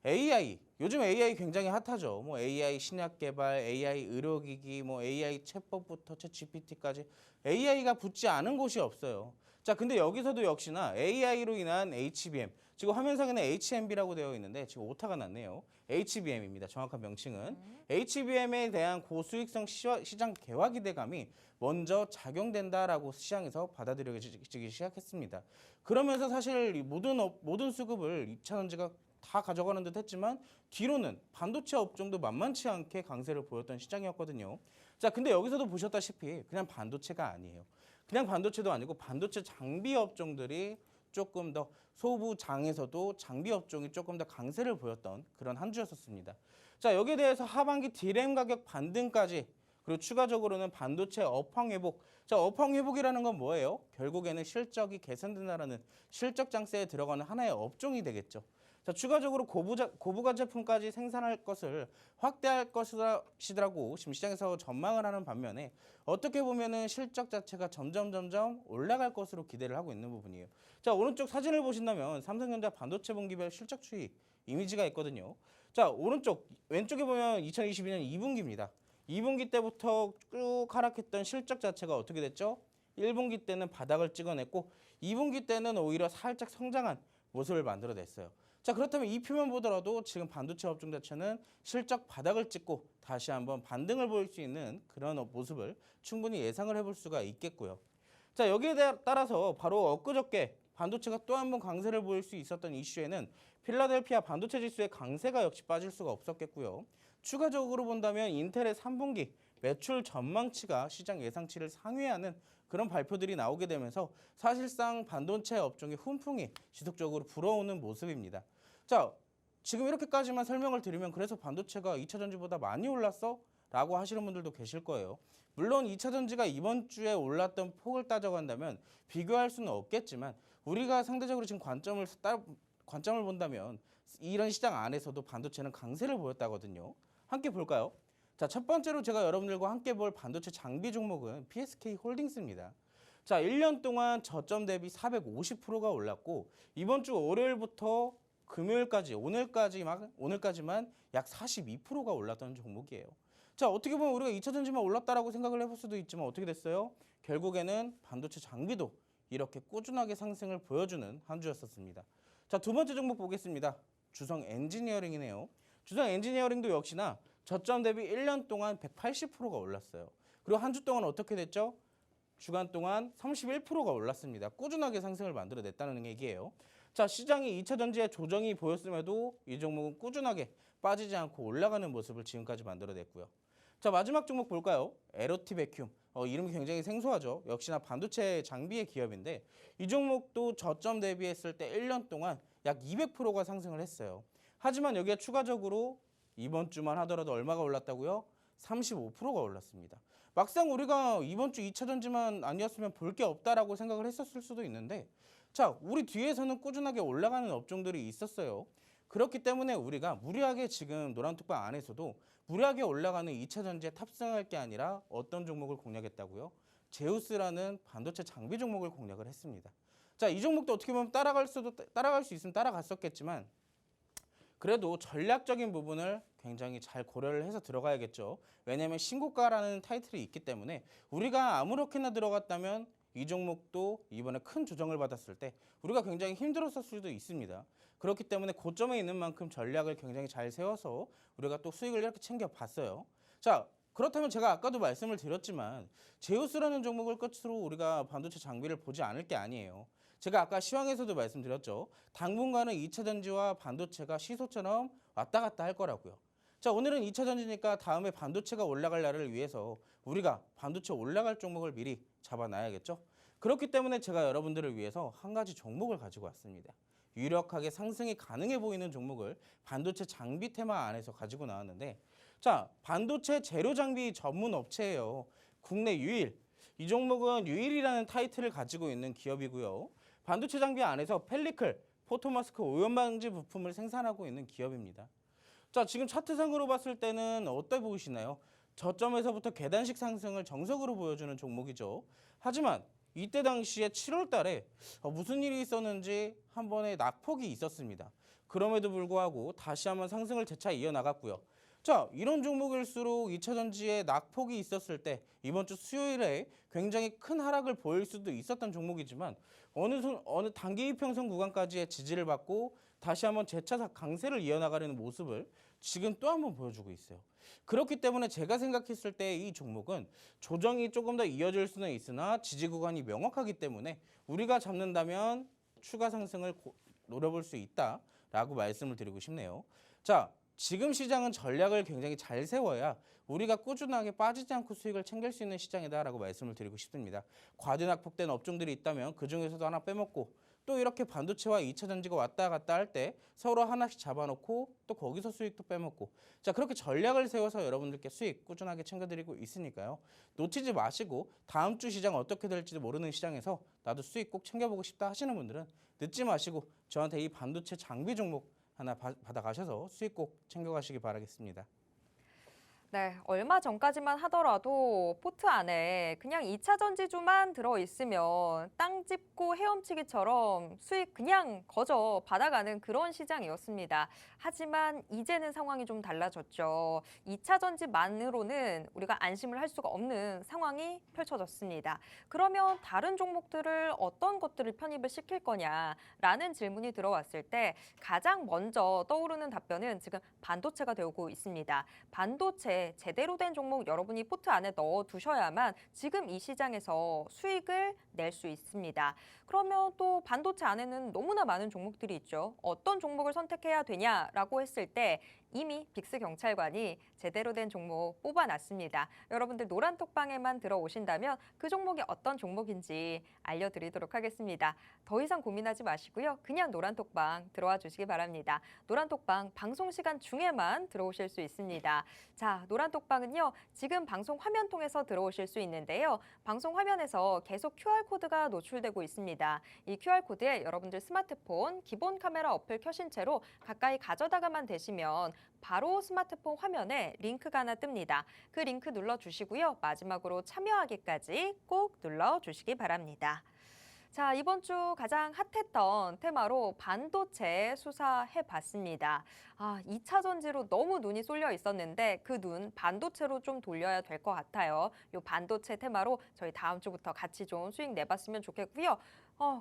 B: AI, 요즘 AI 굉장히 핫하죠. 뭐 AI 신약 개발, AI 의료기기, 뭐 AI 챗봇부터 챗GPT까지 AI가 붙지 않은 곳이 없어요. 자, 근데 여기서도 역시나 AI로 인한 HBM, 지금 화면상에는 HMB라고 되어 있는데 지금 오타가 났네요. HBM입니다. 정확한 명칭은. HBM에 대한 고수익성 시장 개화 기대감이 먼저 작용된다라고 시장에서 받아들여지기 시작했습니다. 그러면서 사실 이 모든 수급을 2차전지가 다 가져가는 듯 했지만 뒤로는 반도체 업종도 만만치 않게 강세를 보였던 시장이었거든요. 자, 근데 여기서도 보셨다시피 그냥 반도체가 아니에요. 그냥 반도체도 아니고 반도체 장비 업종들이 조금 더 소부 장에서도 장비 업종이 조금 더 강세를 보였던 그런 한 주였었습니다. 자, 여기에 대해서 하반기 디램 가격 반등까지 그리고 추가적으로는 반도체 업황 회복. 자, 업황 회복이라는 건 뭐예요? 결국에는 실적이 개선된다라는 실적 장세에 들어가는 하나의 업종이 되겠죠. 자, 추가적으로 고부가 제품까지 생산할 것을 확대할 것이라고 지금 시장에서 전망을 하는 반면에 어떻게 보면은 실적 자체가 점점 올라갈 것으로 기대를 하고 있는 부분이에요. 자, 오른쪽 사진을 보신다면 삼성전자 반도체 분기별 실적 추이 이미지가 있거든요. 자, 왼쪽에 보면 2022년 2분기입니다. 2분기 때부터 쭉 하락했던 실적 자체가 어떻게 됐죠? 1분기 때는 바닥을 찍어냈고 2분기 때는 오히려 살짝 성장한 모습을 만들어냈어요. 자, 그렇다면 이 표면 보더라도 지금 반도체 업종 자체는 실적 바닥을 찍고 다시 한번 반등을 보일 수 있는 그런 모습을 충분히 예상을 해볼 수가 있겠고요. 자, 여기에 따라서 바로 엊그저께 반도체가 또 한 번 강세를 보일 수 있었던 이슈에는 필라델피아 반도체 지수의 강세가 역시 빠질 수가 없었겠고요. 추가적으로 본다면 인텔의 3분기 매출 전망치가 시장 예상치를 상회하는 그런 발표들이 나오게 되면서 사실상 반도체 업종의 훈풍이 지속적으로 불어오는 모습입니다. 자, 지금 이렇게까지만 설명을 드리면 그래서 반도체가 2차 전지보다 많이 올랐어? 라고 하시는 분들도 계실 거예요. 물론 2차 전지가 이번 주에 올랐던 폭을 따져간다면 비교할 수는 없겠지만 우리가 상대적으로 지금 관점을 본다면 이런 시장 안에서도 반도체는 강세를 보였다거든요. 함께 볼까요? 자, 첫 번째로 제가 여러분들과 함께 볼 반도체 장비 종목은 PSK 홀딩스입니다. 자, 1년 동안 저점 대비 450%가 올랐고 이번 주 월요일부터 금요일까지 오늘까지만 약 42%가 올랐던 종목이에요. 자, 어떻게 보면 우리가 2차 전지만 올랐다라고 생각을 해볼 수도 있지만 어떻게 됐어요? 결국에는 반도체 장비도 이렇게 꾸준하게 상승을 보여주는 한 주였었습니다. 자, 두 번째 종목 보겠습니다. 주성 엔지니어링이네요. 주성 엔지니어링도 역시나 저점 대비 1년 동안 180%가 올랐어요. 그리고 한 주 동안 어떻게 됐죠? 주간 동안 31%가 올랐습니다. 꾸준하게 상승을 만들어냈다는 얘기예요. 자, 시장이 2차 전지의 조정이 보였음에도 이 종목은 꾸준하게 빠지지 않고 올라가는 모습을 지금까지 만들어냈고요. 자, 마지막 종목 볼까요? LOT 베큐. 이름이 굉장히 생소하죠. 역시나 반도체 장비의 기업인데 이 종목도 저점 대비했을 때 1년 동안 약 200%가 상승을 했어요. 하지만 여기에 추가적으로 이번 주만 하더라도 얼마가 올랐다고요? 35%가 올랐습니다. 막상 우리가 이번 주 2차 전지만 아니었으면 볼 게 없다라고 생각을 했었을 수도 있는데 자, 우리 뒤에서는 꾸준하게 올라가는 업종들이 있었어요. 그렇기 때문에 우리가 무리하게 지금 노란톡방 안에서도 무리하게 올라가는 2차 전지에 탑승할 게 아니라 어떤 종목을 공략했다고요? 제우스라는 반도체 장비 종목을 공략을 했습니다. 자, 이 종목도 어떻게 보면 따라갈 수 있으면 따라갔었겠지만 그래도 전략적인 부분을 굉장히 잘 고려를 해서 들어가야겠죠. 왜냐하면 신고가라는 타이틀이 있기 때문에 우리가 아무렇게나 들어갔다면 이 종목도 이번에 큰 조정을 받았을 때 우리가 굉장히 힘들었을 수도 있습니다. 그렇기 때문에 고점에 있는 만큼 전략을 굉장히 잘 세워서 우리가 또 수익을 이렇게 챙겨봤어요. 자, 그렇다면 제가 아까도 말씀을 드렸지만 제우스라는 종목을 끝으로 우리가 반도체 장비를 보지 않을 게 아니에요. 제가 아까 시황에서도 말씀드렸죠. 당분간은 2차 전지와 반도체가 시소처럼 왔다 갔다 할 거라고요. 자, 오늘은 2차 전지니까 다음에 반도체가 올라갈 날을 위해서 우리가 반도체 올라갈 종목을 미리 잡아놔야겠죠. 그렇기 때문에 제가 여러분들을 위해서 한 가지 종목을 가지고 왔습니다. 유력하게 상승이 가능해 보이는 종목을 반도체 장비 테마 안에서 가지고 나왔는데 자, 반도체 재료 장비 전문 업체예요. 국내 유일. 이 종목은 유일이라는 타이틀을 가지고 있는 기업이고요. 반도체 장비 안에서 펠리클, 포토마스크 오염 방지 부품을 생산하고 있는 기업입니다. 자, 지금 차트상으로 봤을 때는 어때 보이시나요? 저점에서부터 계단식 상승을 정석으로 보여주는 종목이죠. 하지만 이때 당시에 7월 달에 무슨 일이 있었는지 한 번의 낙폭이 있었습니다. 그럼에도 불구하고 다시 한번 상승을 재차 이어나갔고요. 자, 이런 종목일수록 2차전지에 낙폭이 있었을 때 이번 주 수요일에 굉장히 큰 하락을 보일 수도 있었던 종목이지만 어느 단기 이평선 구간까지의 지지를 받고 다시 한번 재차 강세를 이어나가려는 모습을 지금 또 한번 보여주고 있어요. 그렇기 때문에 제가 생각했을 때 이 종목은 조정이 조금 더 이어질 수는 있으나 지지 구간이 명확하기 때문에 우리가 잡는다면 추가 상승을 노려볼 수 있다라고 말씀을 드리고 싶네요. 자, 지금 시장은 전략을 굉장히 잘 세워야 우리가 꾸준하게 빠지지 않고 수익을 챙길 수 있는 시장이다라고 말씀을 드리고 싶습니다. 과대낙폭된 업종들이 있다면 그중에서도 하나 빼먹고 또 이렇게 반도체와 2차 전지가 왔다 갔다 할 때 서로 하나씩 잡아놓고 또 거기서 수익도 빼먹고 자, 그렇게 전략을 세워서 여러분들께 수익 꾸준하게 챙겨드리고 있으니까요. 놓치지 마시고 다음 주 시장 어떻게 될지도 모르는 시장에서 나도 수익 꼭 챙겨보고 싶다 하시는 분들은 늦지 마시고 저한테 이 반도체 장비 종목 하나 받아가셔서 수익 꼭 챙겨가시기 바라겠습니다.
A: 네, 얼마 전까지만 하더라도 포트 안에 그냥 2차 전지주만 들어있으면 땅 짚고 헤엄치기처럼 수익 그냥 거저 받아가는 그런 시장이었습니다. 하지만 이제는 상황이 좀 달라졌죠. 2차 전지만으로는 우리가 안심을 할 수가 없는 상황이 펼쳐졌습니다. 그러면 다른 종목들을 어떤 것들을 편입을 시킬 거냐라는 질문이 들어왔을 때 가장 먼저 떠오르는 답변은 지금 반도체가 되고 있습니다. 반도체 제대로 된 종목 여러분이 포트 안에 넣어 두셔야만 지금 이 시장에서 수익을 낼 수 있습니다. 그러면 또 반도체 안에는 너무나 많은 종목들이 있죠. 어떤 종목을 선택해야 되냐라고 했을 때 이미 빅스 경찰관이 제대로 된 종목 뽑아놨습니다. 여러분들 노란톡방에만 들어오신다면 그 종목이 어떤 종목인지 알려드리도록 하겠습니다. 더 이상 고민하지 마시고요. 그냥 노란톡방 들어와 주시기 바랍니다. 노란톡방 방송 시간 중에만 들어오실 수 있습니다. 자, 노란톡방은요. 지금 방송 화면 통해서 들어오실 수 있는데요. 방송 화면에서 계속 QR코드가 노출되고 있습니다. 이 QR코드에 여러분들 스마트폰 기본 카메라 어플 켜신 채로 가까이 가져다가만 대시면 바로 스마트폰 화면에 링크가 하나 뜹니다. 그 링크 눌러주시고요. 마지막으로 참여하기까지 꼭 눌러주시기 바랍니다. 자, 이번 주 가장 핫했던 테마로 반도체 수사해봤습니다. 2차 전지로 너무 눈이 쏠려 있었는데 그 눈 반도체로 좀 돌려야 될 것 같아요. 이 반도체 테마로 저희 다음 주부터 같이 좀 수익 내봤으면 좋겠고요.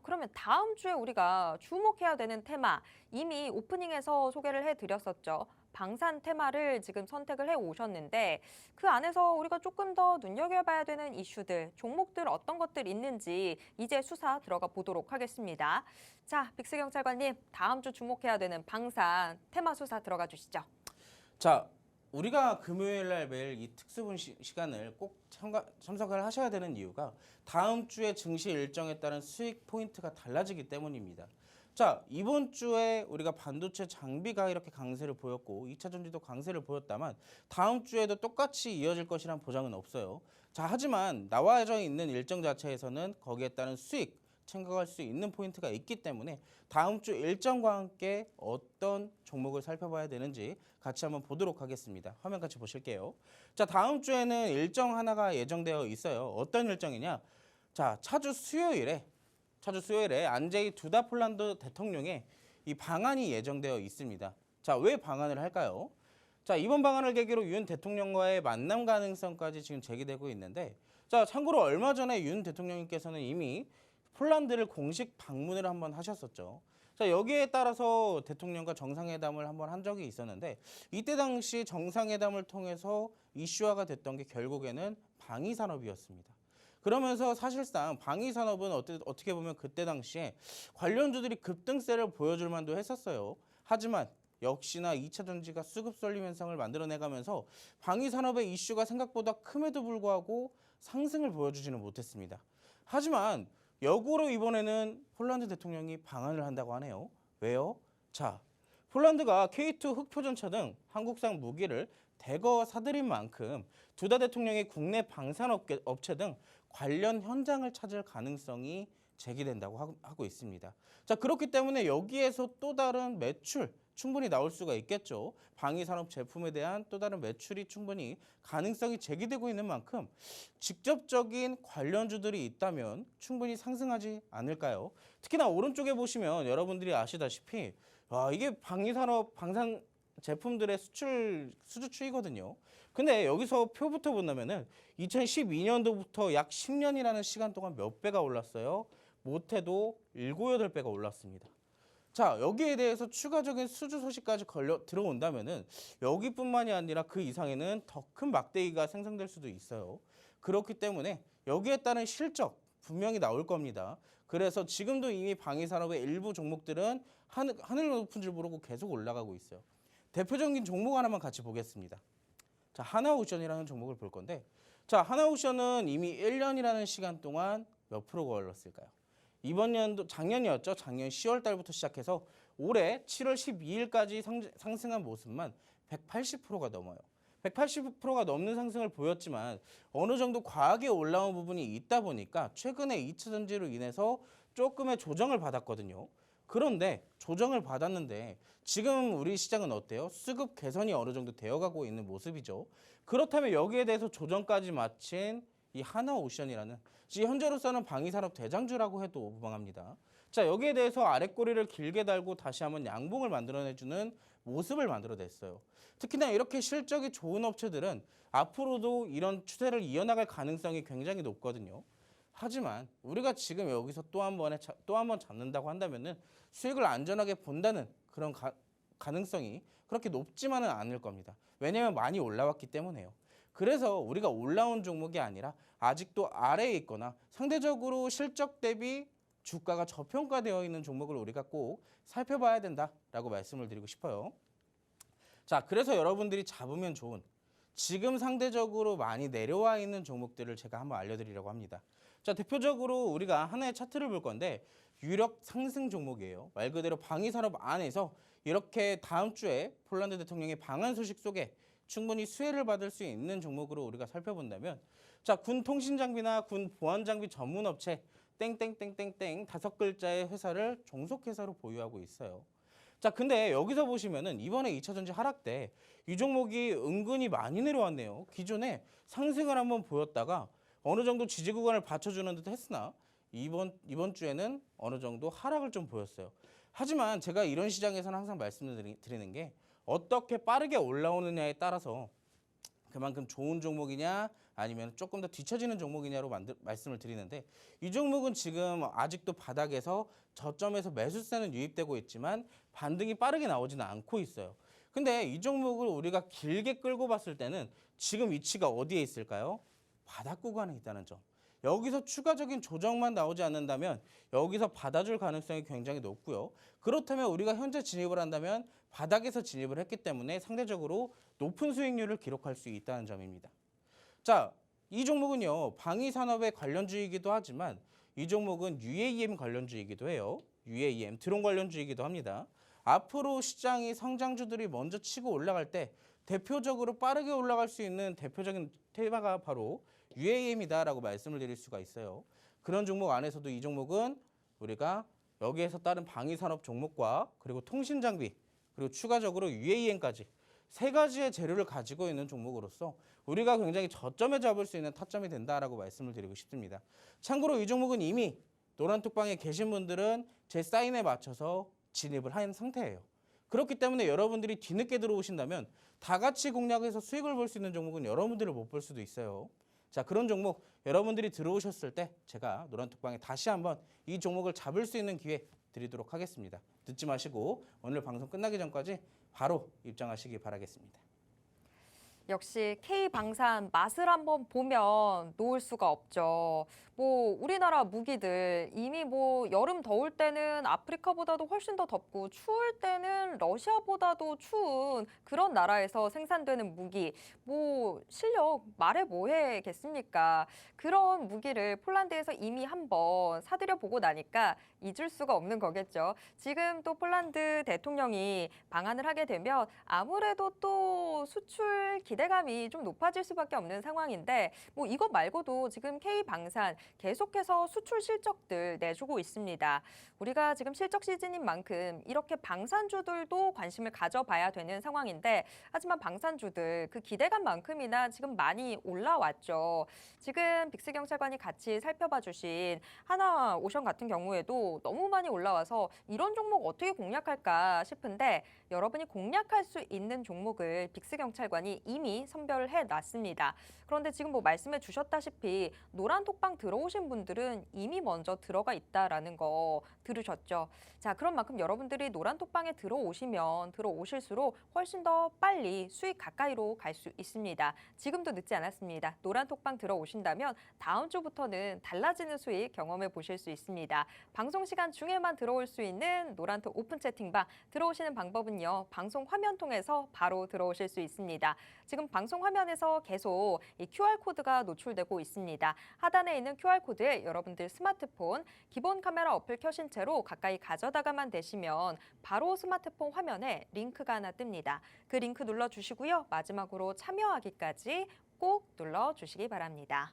A: 그러면 다음 주에 우리가 주목해야 되는 테마 이미 오프닝에서 소개를 해드렸었죠. 방산 테마를 지금 선택을 해 오셨는데 그 안에서 우리가 조금 더 눈여겨봐야 되는 이슈들, 종목들 어떤 것들 있는지 이제 수사 들어가 보도록 하겠습니다. 자, 빅스 경찰관님, 다음 주 주목해야 되는 방산 테마 수사 들어가 주시죠.
B: 자, 우리가 금요일 날 매일 이 특수분 시간을 꼭 참석을 하셔야 되는 이유가 다음 주에 증시 일정에 따른 수익 포인트가 달라지기 때문입니다. 자, 이번 주에 우리가 반도체 장비가 이렇게 강세를 보였고 2차 전지도 강세를 보였다만 다음 주에도 똑같이 이어질 것이란 보장은 없어요. 자, 하지만 나와져 있는 일정 자체에서는 거기에 따른 수익 챙겨갈 수 있는 포인트가 있기 때문에 다음 주 일정과 함께 어떤 종목을 살펴봐야 되는지 같이 한번 보도록 하겠습니다. 화면 같이 보실게요. 자, 다음 주에는 일정 하나가 예정되어 있어요. 어떤 일정이냐? 자, 차주 수요일에 안제이 두다 폴란드 대통령의 이 방한이 예정되어 있습니다. 자, 왜 방한을 할까요? 자, 이번 방한을 계기로 윤 대통령과의 만남 가능성까지 지금 제기되고 있는데 자, 참고로 얼마 전에 윤 대통령님께서는 이미 폴란드를 공식 방문을 한번 하셨었죠. 자, 여기에 따라서 대통령과 정상회담을 한번 한 적이 있었는데 이때 당시 정상회담을 통해서 이슈화가 됐던 게 결국에는 방위산업이었습니다. 그러면서 사실상 방위산업은 어떻게 보면 그때 당시에 관련주들이 급등세를 보여줄 만도 했었어요. 하지만 역시나 2차 전지가 수급 쏠림 현상을 만들어내가면서 방위산업의 이슈가 생각보다 큼에도 불구하고 상승을 보여주지는 못했습니다. 하지만 역으로 이번에는 폴란드 대통령이 방한을 한다고 하네요. 왜요? 자, 폴란드가 K2 흑표전차 등 한국산 무기를 대거 사들인 만큼 두다 대통령이 국내 방산업체 등 관련 현장을 찾을 가능성이 제기된다고 하고 있습니다. 자, 그렇기 때문에 여기에서 또 다른 매출 충분히 나올 수가 있겠죠. 방위산업 제품에 대한 또 다른 매출이 충분히 가능성이 제기되고 있는 만큼 직접적인 관련주들이 있다면 충분히 상승하지 않을까요? 특히나 오른쪽에 보시면 여러분들이 아시다시피 이게 방위산업 방산 제품들의 수주 추이거든요. 근데 여기서 표부터 본다면은 2012년도부터 약 10년이라는 시간 동안 몇 배가 올랐어요? 못해도 7, 8배가 올랐습니다. 자, 여기에 대해서 추가적인 수주 소식까지 들어온다면은 여기뿐만이 아니라 그 이상에는 더 큰 막대기가 생성될 수도 있어요. 그렇기 때문에 여기에 따른 실적 분명히 나올 겁니다. 그래서 지금도 이미 방위산업의 일부 종목들은 하늘 높은 줄 모르고 계속 올라가고 있어요. 대표적인 종목 하나만 같이 보겠습니다. 자, 하나오션이라는 종목을 볼 건데, 자, 하나오션은 이미 1년이라는 시간 동안 몇 프로가 올랐을까요? 이번 년도 작년이었죠. 작년 10월 달부터 시작해서 올해 7월 12일까지 상승한 모습만 180%가 넘어요. 180%가 넘는 상승을 보였지만 어느 정도 과하게 올라온 부분이 있다 보니까 최근에 2차 전지로 인해서 조금의 조정을 받았거든요. 그런데 조정을 받았는데 지금 우리 시장은 어때요? 수급 개선이 어느 정도 되어가고 있는 모습이죠. 그렇다면 여기에 대해서 조정까지 마친 이 하나오션이라는 현재로서는 방위산업 대장주라고 해도 무방합니다. 자, 여기에 대해서 아랫꼬리를 길게 달고 다시 한번 양봉을 만들어내주는 모습을 만들어냈어요. 특히나 이렇게 실적이 좋은 업체들은 앞으로도 이런 추세를 이어나갈 가능성이 굉장히 높거든요. 하지만 우리가 지금 여기서 또 한 번 잡는다고 한다면은 수익을 안전하게 본다는 그런 가능성이 그렇게 높지만은 않을 겁니다. 왜냐하면 많이 올라왔기 때문에요. 그래서 우리가 올라온 종목이 아니라 아직도 아래에 있거나 상대적으로 실적 대비 주가가 저평가되어 있는 종목을 우리가 꼭 살펴봐야 된다라고 말씀을 드리고 싶어요. 자, 그래서 여러분들이 잡으면 좋은 지금 상대적으로 많이 내려와 있는 종목들을 제가 한번 알려드리려고 합니다. 자, 대표적으로 우리가 하나의 차트를 볼 건데 유력 상승 종목이에요. 말 그대로 방위산업 안에서 이렇게 다음 주에 폴란드 대통령의 방한 소식 속에 충분히 수혜를 받을 수 있는 종목으로 우리가 살펴본다면, 자, 군 통신장비나 군 보안장비 전문업체 땡땡땡땡땡 5글자의 회사를 종속회사로 보유하고 있어요. 자, 근데 여기서 보시면은 이번에 2차 전지 하락 때 이 종목이 은근히 많이 내려왔네요. 기존에 상승을 한번 보였다가 어느 정도 지지 구간을 받쳐주는 듯 했으나 이번 주에는 어느 정도 하락을 좀 보였어요. 하지만 제가 이런 시장에서는 항상 말씀을 드리는 게 어떻게 빠르게 올라오느냐에 따라서 그만큼 좋은 종목이냐 아니면 조금 더 뒤처지는 종목이냐로 말씀을 드리는데, 이 종목은 지금 아직도 바닥에서 저점에서 매수세는 유입되고 있지만 반등이 빠르게 나오지는 않고 있어요. 근데 이 종목을 우리가 길게 끌고 봤을 때는 지금 위치가 어디에 있을까요? 바닥 구간에 있다는 점. 여기서 추가적인 조정만 나오지 않는다면 여기서 받아줄 가능성이 굉장히 높고요. 그렇다면 우리가 현재 진입을 한다면 바닥에서 진입을 했기 때문에 상대적으로 높은 수익률을 기록할 수 있다는 점입니다. 자, 이 종목은요, 방위산업의 관련주이기도 하지만 이 종목은 UAM 관련주이기도 해요. UAM, 드론 관련주이기도 합니다. 앞으로 시장이 성장주들이 먼저 치고 올라갈 때 대표적으로 빠르게 올라갈 수 있는 대표적인 테마가 바로 UAM이다라고 말씀을 드릴 수가 있어요. 그런 종목 안에서도 이 종목은 우리가 여기에서 따른 방위산업 종목과 그리고 통신장비 그리고 추가적으로 UAM까지 세 가지의 재료를 가지고 있는 종목으로서 우리가 굉장히 저점에 잡을 수 있는 타점이 된다라고 말씀을 드리고 싶습니다. 참고로 이 종목은 이미 노란톡방에 계신 분들은 제 사인에 맞춰서 진입을 한 상태예요. 그렇기 때문에 여러분들이 뒤늦게 들어오신다면 다 같이 공략해서 수익을 볼 수 있는 종목은 여러분들을 못 볼 수도 있어요. 자, 그런 종목 여러분들이 들어오셨을 때 제가 노란톡방에 다시 한번 이 종목을 잡을 수 있는 기회 드리도록 하겠습니다. 듣지 마시고 오늘 방송 끝나기 전까지 바로 입장하시기 바라겠습니다.
A: 역시 K방산 맛을 한번 보면 놓을 수가 없죠. 우리나라 무기들 이미 여름 더울 때는 아프리카보다도 훨씬 더 덥고 추울 때는 러시아보다도 추운 그런 나라에서 생산되는 무기, 실력 말해 뭐해겠습니까? 그런 무기를 폴란드에서 이미 한번 사들여 보고 나니까 잊을 수가 없는 거겠죠. 지금 또 폴란드 대통령이 방한을 하게 되면 아무래도 또 수출 기대감이 좀 높아질 수밖에 없는 상황인데 이거 말고도 지금 K방산 계속해서 수출 실적들 내주고 있습니다. 우리가 지금 실적 시즌인 만큼 이렇게 방산주들도 관심을 가져봐야 되는 상황인데 하지만 방산주들 그 기대감만큼이나 지금 많이 올라왔죠. 지금 빅스경찰관이 같이 살펴봐 주신 하나오션 같은 경우에도 너무 많이 올라와서 이런 종목 어떻게 공략할까 싶은데 여러분이 공략할 수 있는 종목을 빅스경찰관이 이미 선별을 해놨습니다. 그런데 지금 뭐 말씀해 주셨다시피 노란 톡방 들어오신 분들은 이미 먼저 들어가 있다라는 거 들으셨죠? 자, 그런 만큼 여러분들이 노란 톡방에 들어오실수록 훨씬 더 빨리 수익 가까이로 갈 수 있습니다. 지금도 늦지 않았습니다. 노란 톡방 들어오신다면 다음 주부터는 달라지는 수익 경험해 보실 수 있습니다. 방송 시간 중에만 들어올 수 있는 노란톡 오픈 채팅방 들어오시는 방법은요. 방송 화면 통해서 바로 들어오실 수 있습니다. 지금 방송 화면에서 계속 이 QR코드가 노출되고 있습니다. 하단에 있는 QR코드에 여러분들 스마트폰 기본 카메라 어플 켜신 채로 가까이 가져다가만 되시면 바로 스마트폰 화면에 링크가 하나 뜹니다. 그 링크 눌러주시고요. 마지막으로 참여하기까지 꼭 눌러주시기 바랍니다.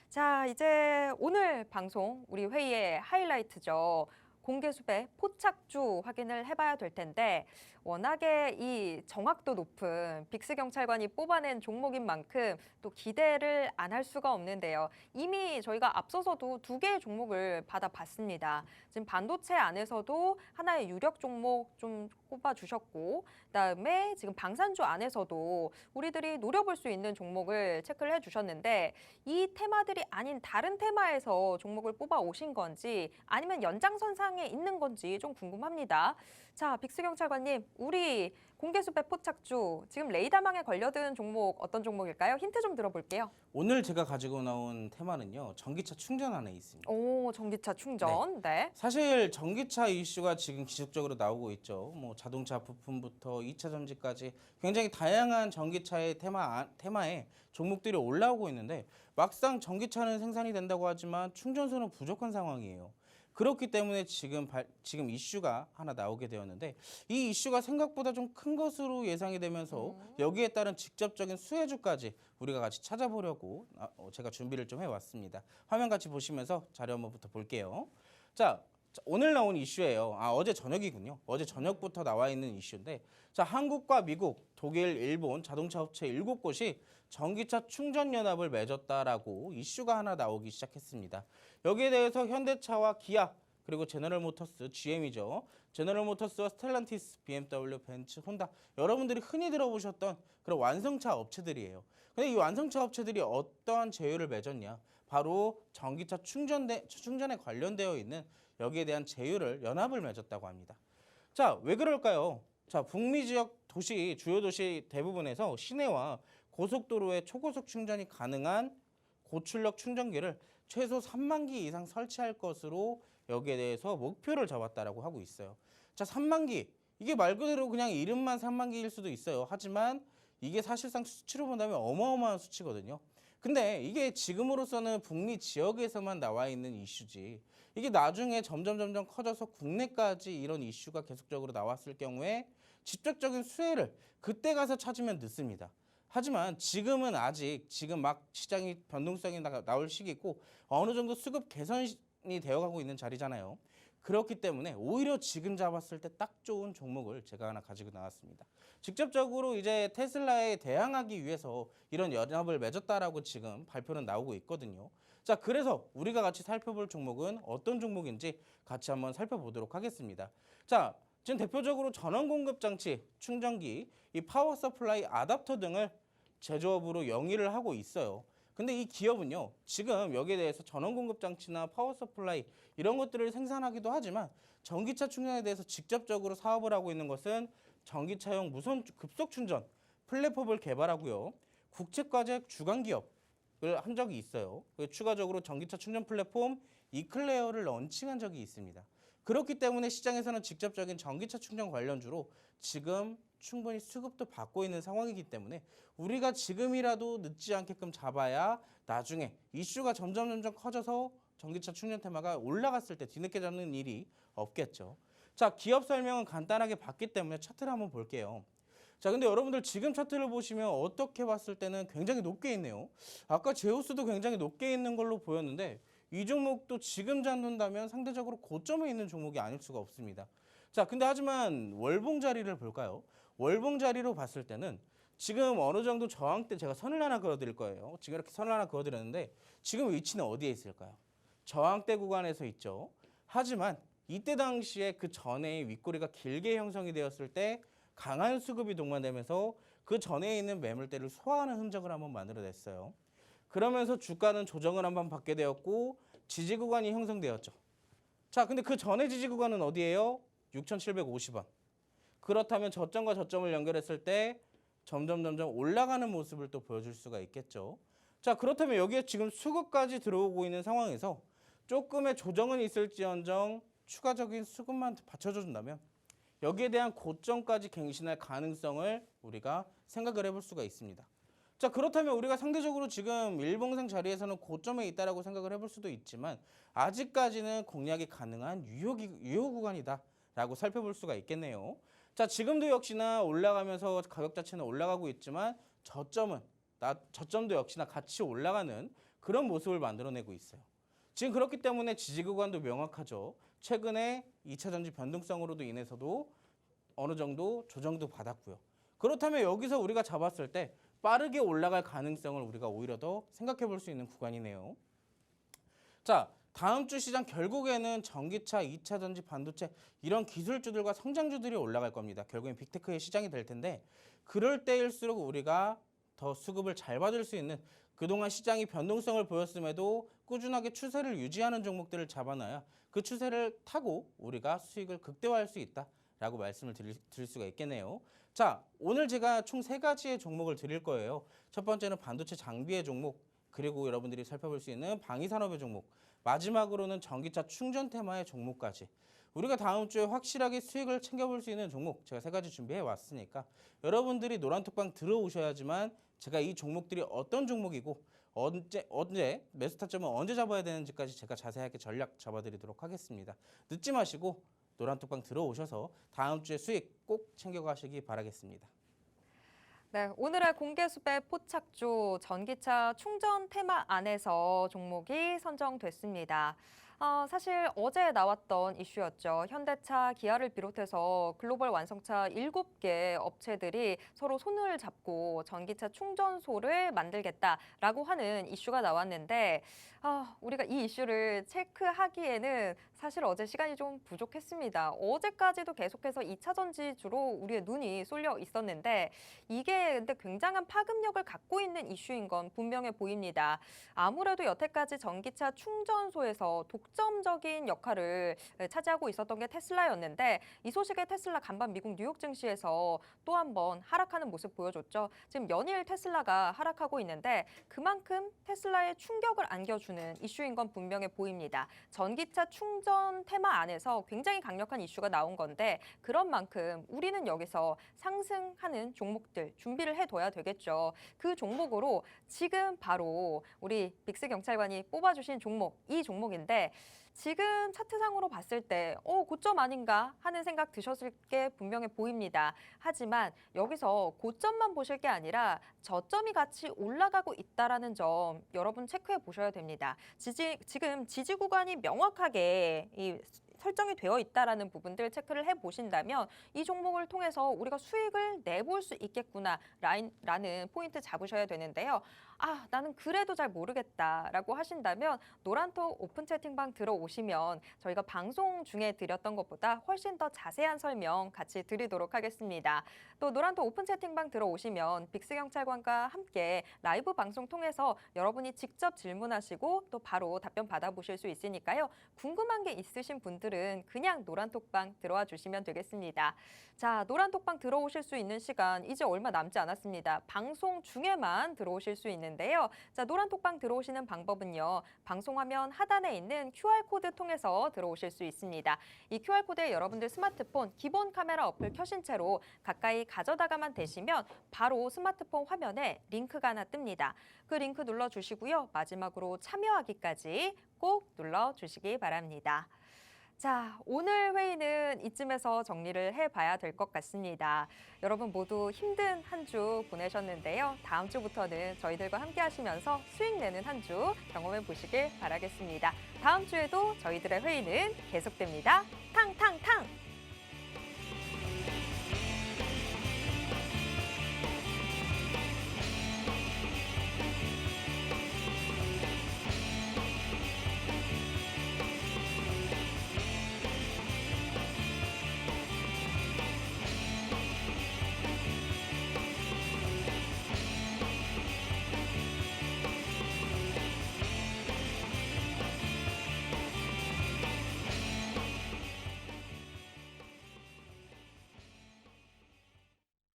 A: 자, 이제 오늘 방송 우리 회의의 하이라이트죠. 공개수배 포착주 확인을 해봐야 될 텐데 워낙에 이 정확도 높은 빅스경찰관이 뽑아낸 종목인 만큼 또 기대를 안 할 수가 없는데요. 이미 저희가 앞서서도 2개의 종목을 받아봤습니다. 지금 반도체 안에서도 하나의 유력 종목 좀 꼽아주셨고 그다음에 지금 방산주 안에서도 우리들이 노려볼 수 있는 종목을 체크를 해주셨는데 이 테마들이 아닌 다른 테마에서 종목을 뽑아 오신 건지 아니면 연장선상에 있는 건지 좀 궁금합니다. 자, 빅스경찰관님, 우리 공개수배 포착주 지금 레이더망에 걸려든 종목 어떤 종목일까요? 힌트 좀 들어볼게요.
B: 오늘 제가 가지고 나온 테마는요. 전기차 충전 안에 있습니다.
A: 오, 전기차 충전. 네.
B: 사실 전기차 이슈가 지금 지속적으로 나오고 있죠. 뭐 자동차 부품부터 2차 전지까지 굉장히 다양한 전기차의 테마에 종목들이 올라오고 있는데 막상 전기차는 생산이 된다고 하지만 충전소는 부족한 상황이에요. 그렇기 때문에 지금 이슈가 하나 나오게 되었는데 이 이슈가 생각보다 좀 큰 것으로 예상이 되면서 여기에 따른 직접적인 수혜주까지 우리가 같이 찾아보려고 제가 준비를 좀 해왔습니다. 화면 같이 보시면서 자료 한번부터 볼게요. 자, 오늘 나온 이슈예요. 어제 저녁이군요. 어제 저녁부터 나와 있는 이슈인데 자, 한국과 미국, 독일, 일본 자동차 업체 7곳이 전기차 충전 연합을 맺었다라고 이슈가 하나 나오기 시작했습니다. 여기에 대해서 현대차와 기아 그리고 제너럴모터스, GM이죠. 제너럴모터스와 스텔란티스, BMW, 벤츠, 혼다 여러분들이 흔히 들어보셨던 그런 완성차 업체들이에요. 근데 이 완성차 업체들이 어떠한 제휴를 맺었냐? 바로 전기차 충전에 관련되어 있는 여기에 대한 제휴를 연합을 맺었다고 합니다. 자, 왜 그럴까요? 자, 북미 지역 도시, 주요 도시 대부분에서 시내와 고속도로에 초고속 충전이 가능한 고출력 충전기를 최소 3만 기 이상 설치할 것으로 여기에 대해서 목표를 잡았다라고 하고 있어요. 자, 3만 기. 이게 말 그대로 그냥 이름만 3만 기일 수도 있어요. 하지만 이게 사실상 수치로 본다면 어마어마한 수치거든요. 근데 이게 지금으로서는 북미 지역에서만 나와 있는 이슈지. 이게 나중에 점점 커져서 국내까지 이런 이슈가 계속적으로 나왔을 경우에 직접적인 수혜를 그때 가서 찾으면 늦습니다. 하지만 지금은 아직 지금 막 시장이 변동성이 나올 시기고 어느 정도 수급 개선이 되어가고 있는 자리잖아요. 그렇기 때문에 오히려 지금 잡았을 때 딱 좋은 종목을 제가 하나 가지고 나왔습니다. 직접적으로 이제 테슬라에 대항하기 위해서 이런 연합을 맺었다라고 지금 발표는 나오고 있거든요. 자, 그래서 우리가 같이 살펴볼 종목은 어떤 종목인지 같이 한번 살펴보도록 하겠습니다. 자, 지금 대표적으로 전원 공급 장치, 충전기, 이 파워 서플라이 아답터 등을 제조업으로 영위를 하고 있어요. 근데 이 기업은요, 지금 여기에 대해서 전원 공급 장치나 파워 서플라이 이런 것들을 생산하기도 하지만 전기차 충전에 대해서 직접적으로 사업을 하고 있는 것은 전기차용 무선 급속 충전 플랫폼을 개발하고요. 국제과제 주간 기업을 한 적이 있어요. 추가적으로 전기차 충전 플랫폼 이클레어를 런칭한 적이 있습니다. 그렇기 때문에 시장에서는 직접적인 전기차 충전 관련주로 지금 충분히 수급도 받고 있는 상황이기 때문에 우리가 지금이라도 늦지 않게끔 잡아야 나중에 이슈가 점점 커져서 전기차 충전 테마가 올라갔을 때 뒤늦게 잡는 일이 없겠죠. 자, 기업 설명은 간단하게 봤기 때문에 차트를 한번 볼게요. 자, 근데 여러분들 지금 차트를 보시면 어떻게 봤을 때는 굉장히 높게 있네요. 아까 제우스도 굉장히 높게 있는 걸로 보였는데 이 종목도 지금 잡는다면 상대적으로 고점에 있는 종목이 아닐 수가 없습니다. 자, 근데 하지만 월봉 자리를 볼까요? 월봉 자리로 봤을 때는 지금 어느 정도 저항대 제가 선을 하나 그어드릴 거예요. 지금 이렇게 선을 하나 그어드렸는데 지금 위치는 어디에 있을까요? 저항대 구간에서 있죠. 하지만 이때 당시에 그 전에 윗꼬리가 길게 형성이 되었을 때 강한 수급이 동반되면서 그 전에 있는 매물대를 소화하는 흔적을 한번 만들어냈어요. 그러면서 주가는 조정을 한번 받게 되었고 지지 구간이 형성되었죠. 자, 근데 그 전에 지지 구간은 어디예요? 6,750원. 그렇다면 저점과 저점을 연결했을 때 점점 올라가는 모습을 또 보여줄 수가 있겠죠. 자, 그렇다면 여기에 지금 수급까지 들어오고 있는 상황에서 조금의 조정은 있을지언정 추가적인 수급만 받쳐줘 준다면 여기에 대한 고점까지 갱신할 가능성을 우리가 생각을 해볼 수가 있습니다. 자, 그렇다면 우리가 상대적으로 지금 일봉상 자리에서는 고점에 있다라고 생각을 해볼 수도 있지만 아직까지는 공략이 가능한 유효 구간이다라고 살펴볼 수가 있겠네요. 자, 지금도 역시나 올라가면서 가격 자체는 올라가고 있지만 저점도 역시나 같이 올라가는 그런 모습을 만들어내고 있어요. 지금 그렇기 때문에 지지 구간도 명확하죠. 최근에 2차 전지 변동성으로도 인해서도 어느 정도 조정도 받았고요. 그렇다면 여기서 우리가 잡았을 때 빠르게 올라갈 가능성을 우리가 오히려 더 생각해 볼 수 있는 구간이네요. 자, 다음 주 시장 결국에는 전기차, 2차 전지, 반도체 이런 기술주들과 성장주들이 올라갈 겁니다. 결국엔 빅테크의 시장이 될 텐데 그럴 때일수록 우리가 더 수급을 잘 받을 수 있는 그동안 시장이 변동성을 보였음에도 꾸준하게 추세를 유지하는 종목들을 잡아놔야 그 추세를 타고 우리가 수익을 극대화할 수 있다라고 말씀을 드릴 수가 있겠네요. 자, 오늘 제가 총 3가지의 종목을 드릴 거예요. 첫 번째는 반도체 장비의 종목, 그리고 여러분들이 살펴볼 수 있는 방위산업의 종목, 마지막으로는 전기차 충전 테마의 종목까지 우리가 다음 주에 확실하게 수익을 챙겨볼 수 있는 종목 제가 3가지 준비해 왔으니까 여러분들이 노란톡방 들어오셔야지만 제가 이 종목들이 어떤 종목이고 언제 매수 타점은 언제 잡아야 되는지까지 제가 자세하게 전략 잡아드리도록 하겠습니다. 늦지 마시고 노란톡방 들어오셔서 다음 주에 수익 꼭 챙겨가시기 바라겠습니다.
A: 네, 오늘의 공개수배 포착주 전기차 충전 테마 안에서 종목이 선정됐습니다. 사실 어제 나왔던 이슈였죠. 현대차, 기아를 비롯해서 글로벌 완성차 7개 업체들이 서로 손을 잡고 전기차 충전소를 만들겠다라고 하는 이슈가 나왔는데 우리가 이 이슈를 체크하기에는 사실 어제 시간이 좀 부족했습니다. 어제까지도 계속해서 2차 전지주로 우리의 눈이 쏠려 있었는데 이게 근데 굉장한 파급력을 갖고 있는 이슈인 건 분명해 보입니다. 아무래도 여태까지 전기차 충전소에서 독점적인 역할을 차지하고 있었던 게 테슬라였는데 이 소식에 테슬라 간밤 미국 뉴욕 증시에서 또 한 번 하락하는 모습 보여줬죠. 지금 연일 테슬라가 하락하고 있는데 그만큼 테슬라에 충격을 안겨주는 이슈인 건 분명해 보입니다. 전기차 충전 테마 안에서 굉장히 강력한 이슈가 나온 건데 그런 만큼 우리는 여기서 상승하는 종목들 준비를 해둬야 되겠죠. 그 종목으로 지금 바로 우리 빅스 경찰관이 뽑아주신 종목, 이 종목인데 지금 차트상으로 봤을 때 고점 아닌가 하는 생각 드셨을 게 분명해 보입니다. 하지만 여기서 고점만 보실 게 아니라 저점이 같이 올라가고 있다는 점 여러분 체크해 보셔야 됩니다. 지금 지지 구간이 명확하게 설정이 되어 있다라는 부분들 체크를 해보신다면 이 종목을 통해서 우리가 수익을 내볼 수 있겠구나라는 포인트 잡으셔야 되는데요. 나는 그래도 잘 모르겠다라고 하신다면 노란톡 오픈 채팅방 들어오시면 저희가 방송 중에 드렸던 것보다 훨씬 더 자세한 설명 같이 드리도록 하겠습니다. 또 노란톡 오픈 채팅방 들어오시면 빅스 경찰관과 함께 라이브 방송 통해서 여러분이 직접 질문하시고 또 바로 답변 받아보실 수 있으니까요. 궁금한 게 있으신 분들은 그냥 노란톡방 들어와 주시면 되겠습니다. 자, 노란톡방 들어오실 수 있는 시간 이제 얼마 남지 않았습니다. 방송 중에만 들어오실 수 있는데요. 자, 노란톡방 들어오시는 방법은요. 방송화면 하단에 있는 QR코드 통해서 들어오실 수 있습니다. 이 QR코드에 여러분들 스마트폰 기본 카메라 어플 켜신 채로 가까이 가져다가만 대시면 바로 스마트폰 화면에 링크가 하나 뜹니다. 그 링크 눌러주시고요. 마지막으로 참여하기까지 꼭 눌러주시기 바랍니다. 자, 오늘 회의는 이쯤에서 정리를 해봐야 될 것 같습니다. 여러분 모두 힘든 한 주 보내셨는데요. 다음 주부터는 저희들과 함께 하시면서 수익 내는 한 주 경험해 보시길 바라겠습니다. 다음 주에도 저희들의 회의는 계속됩니다. 탕탕탕!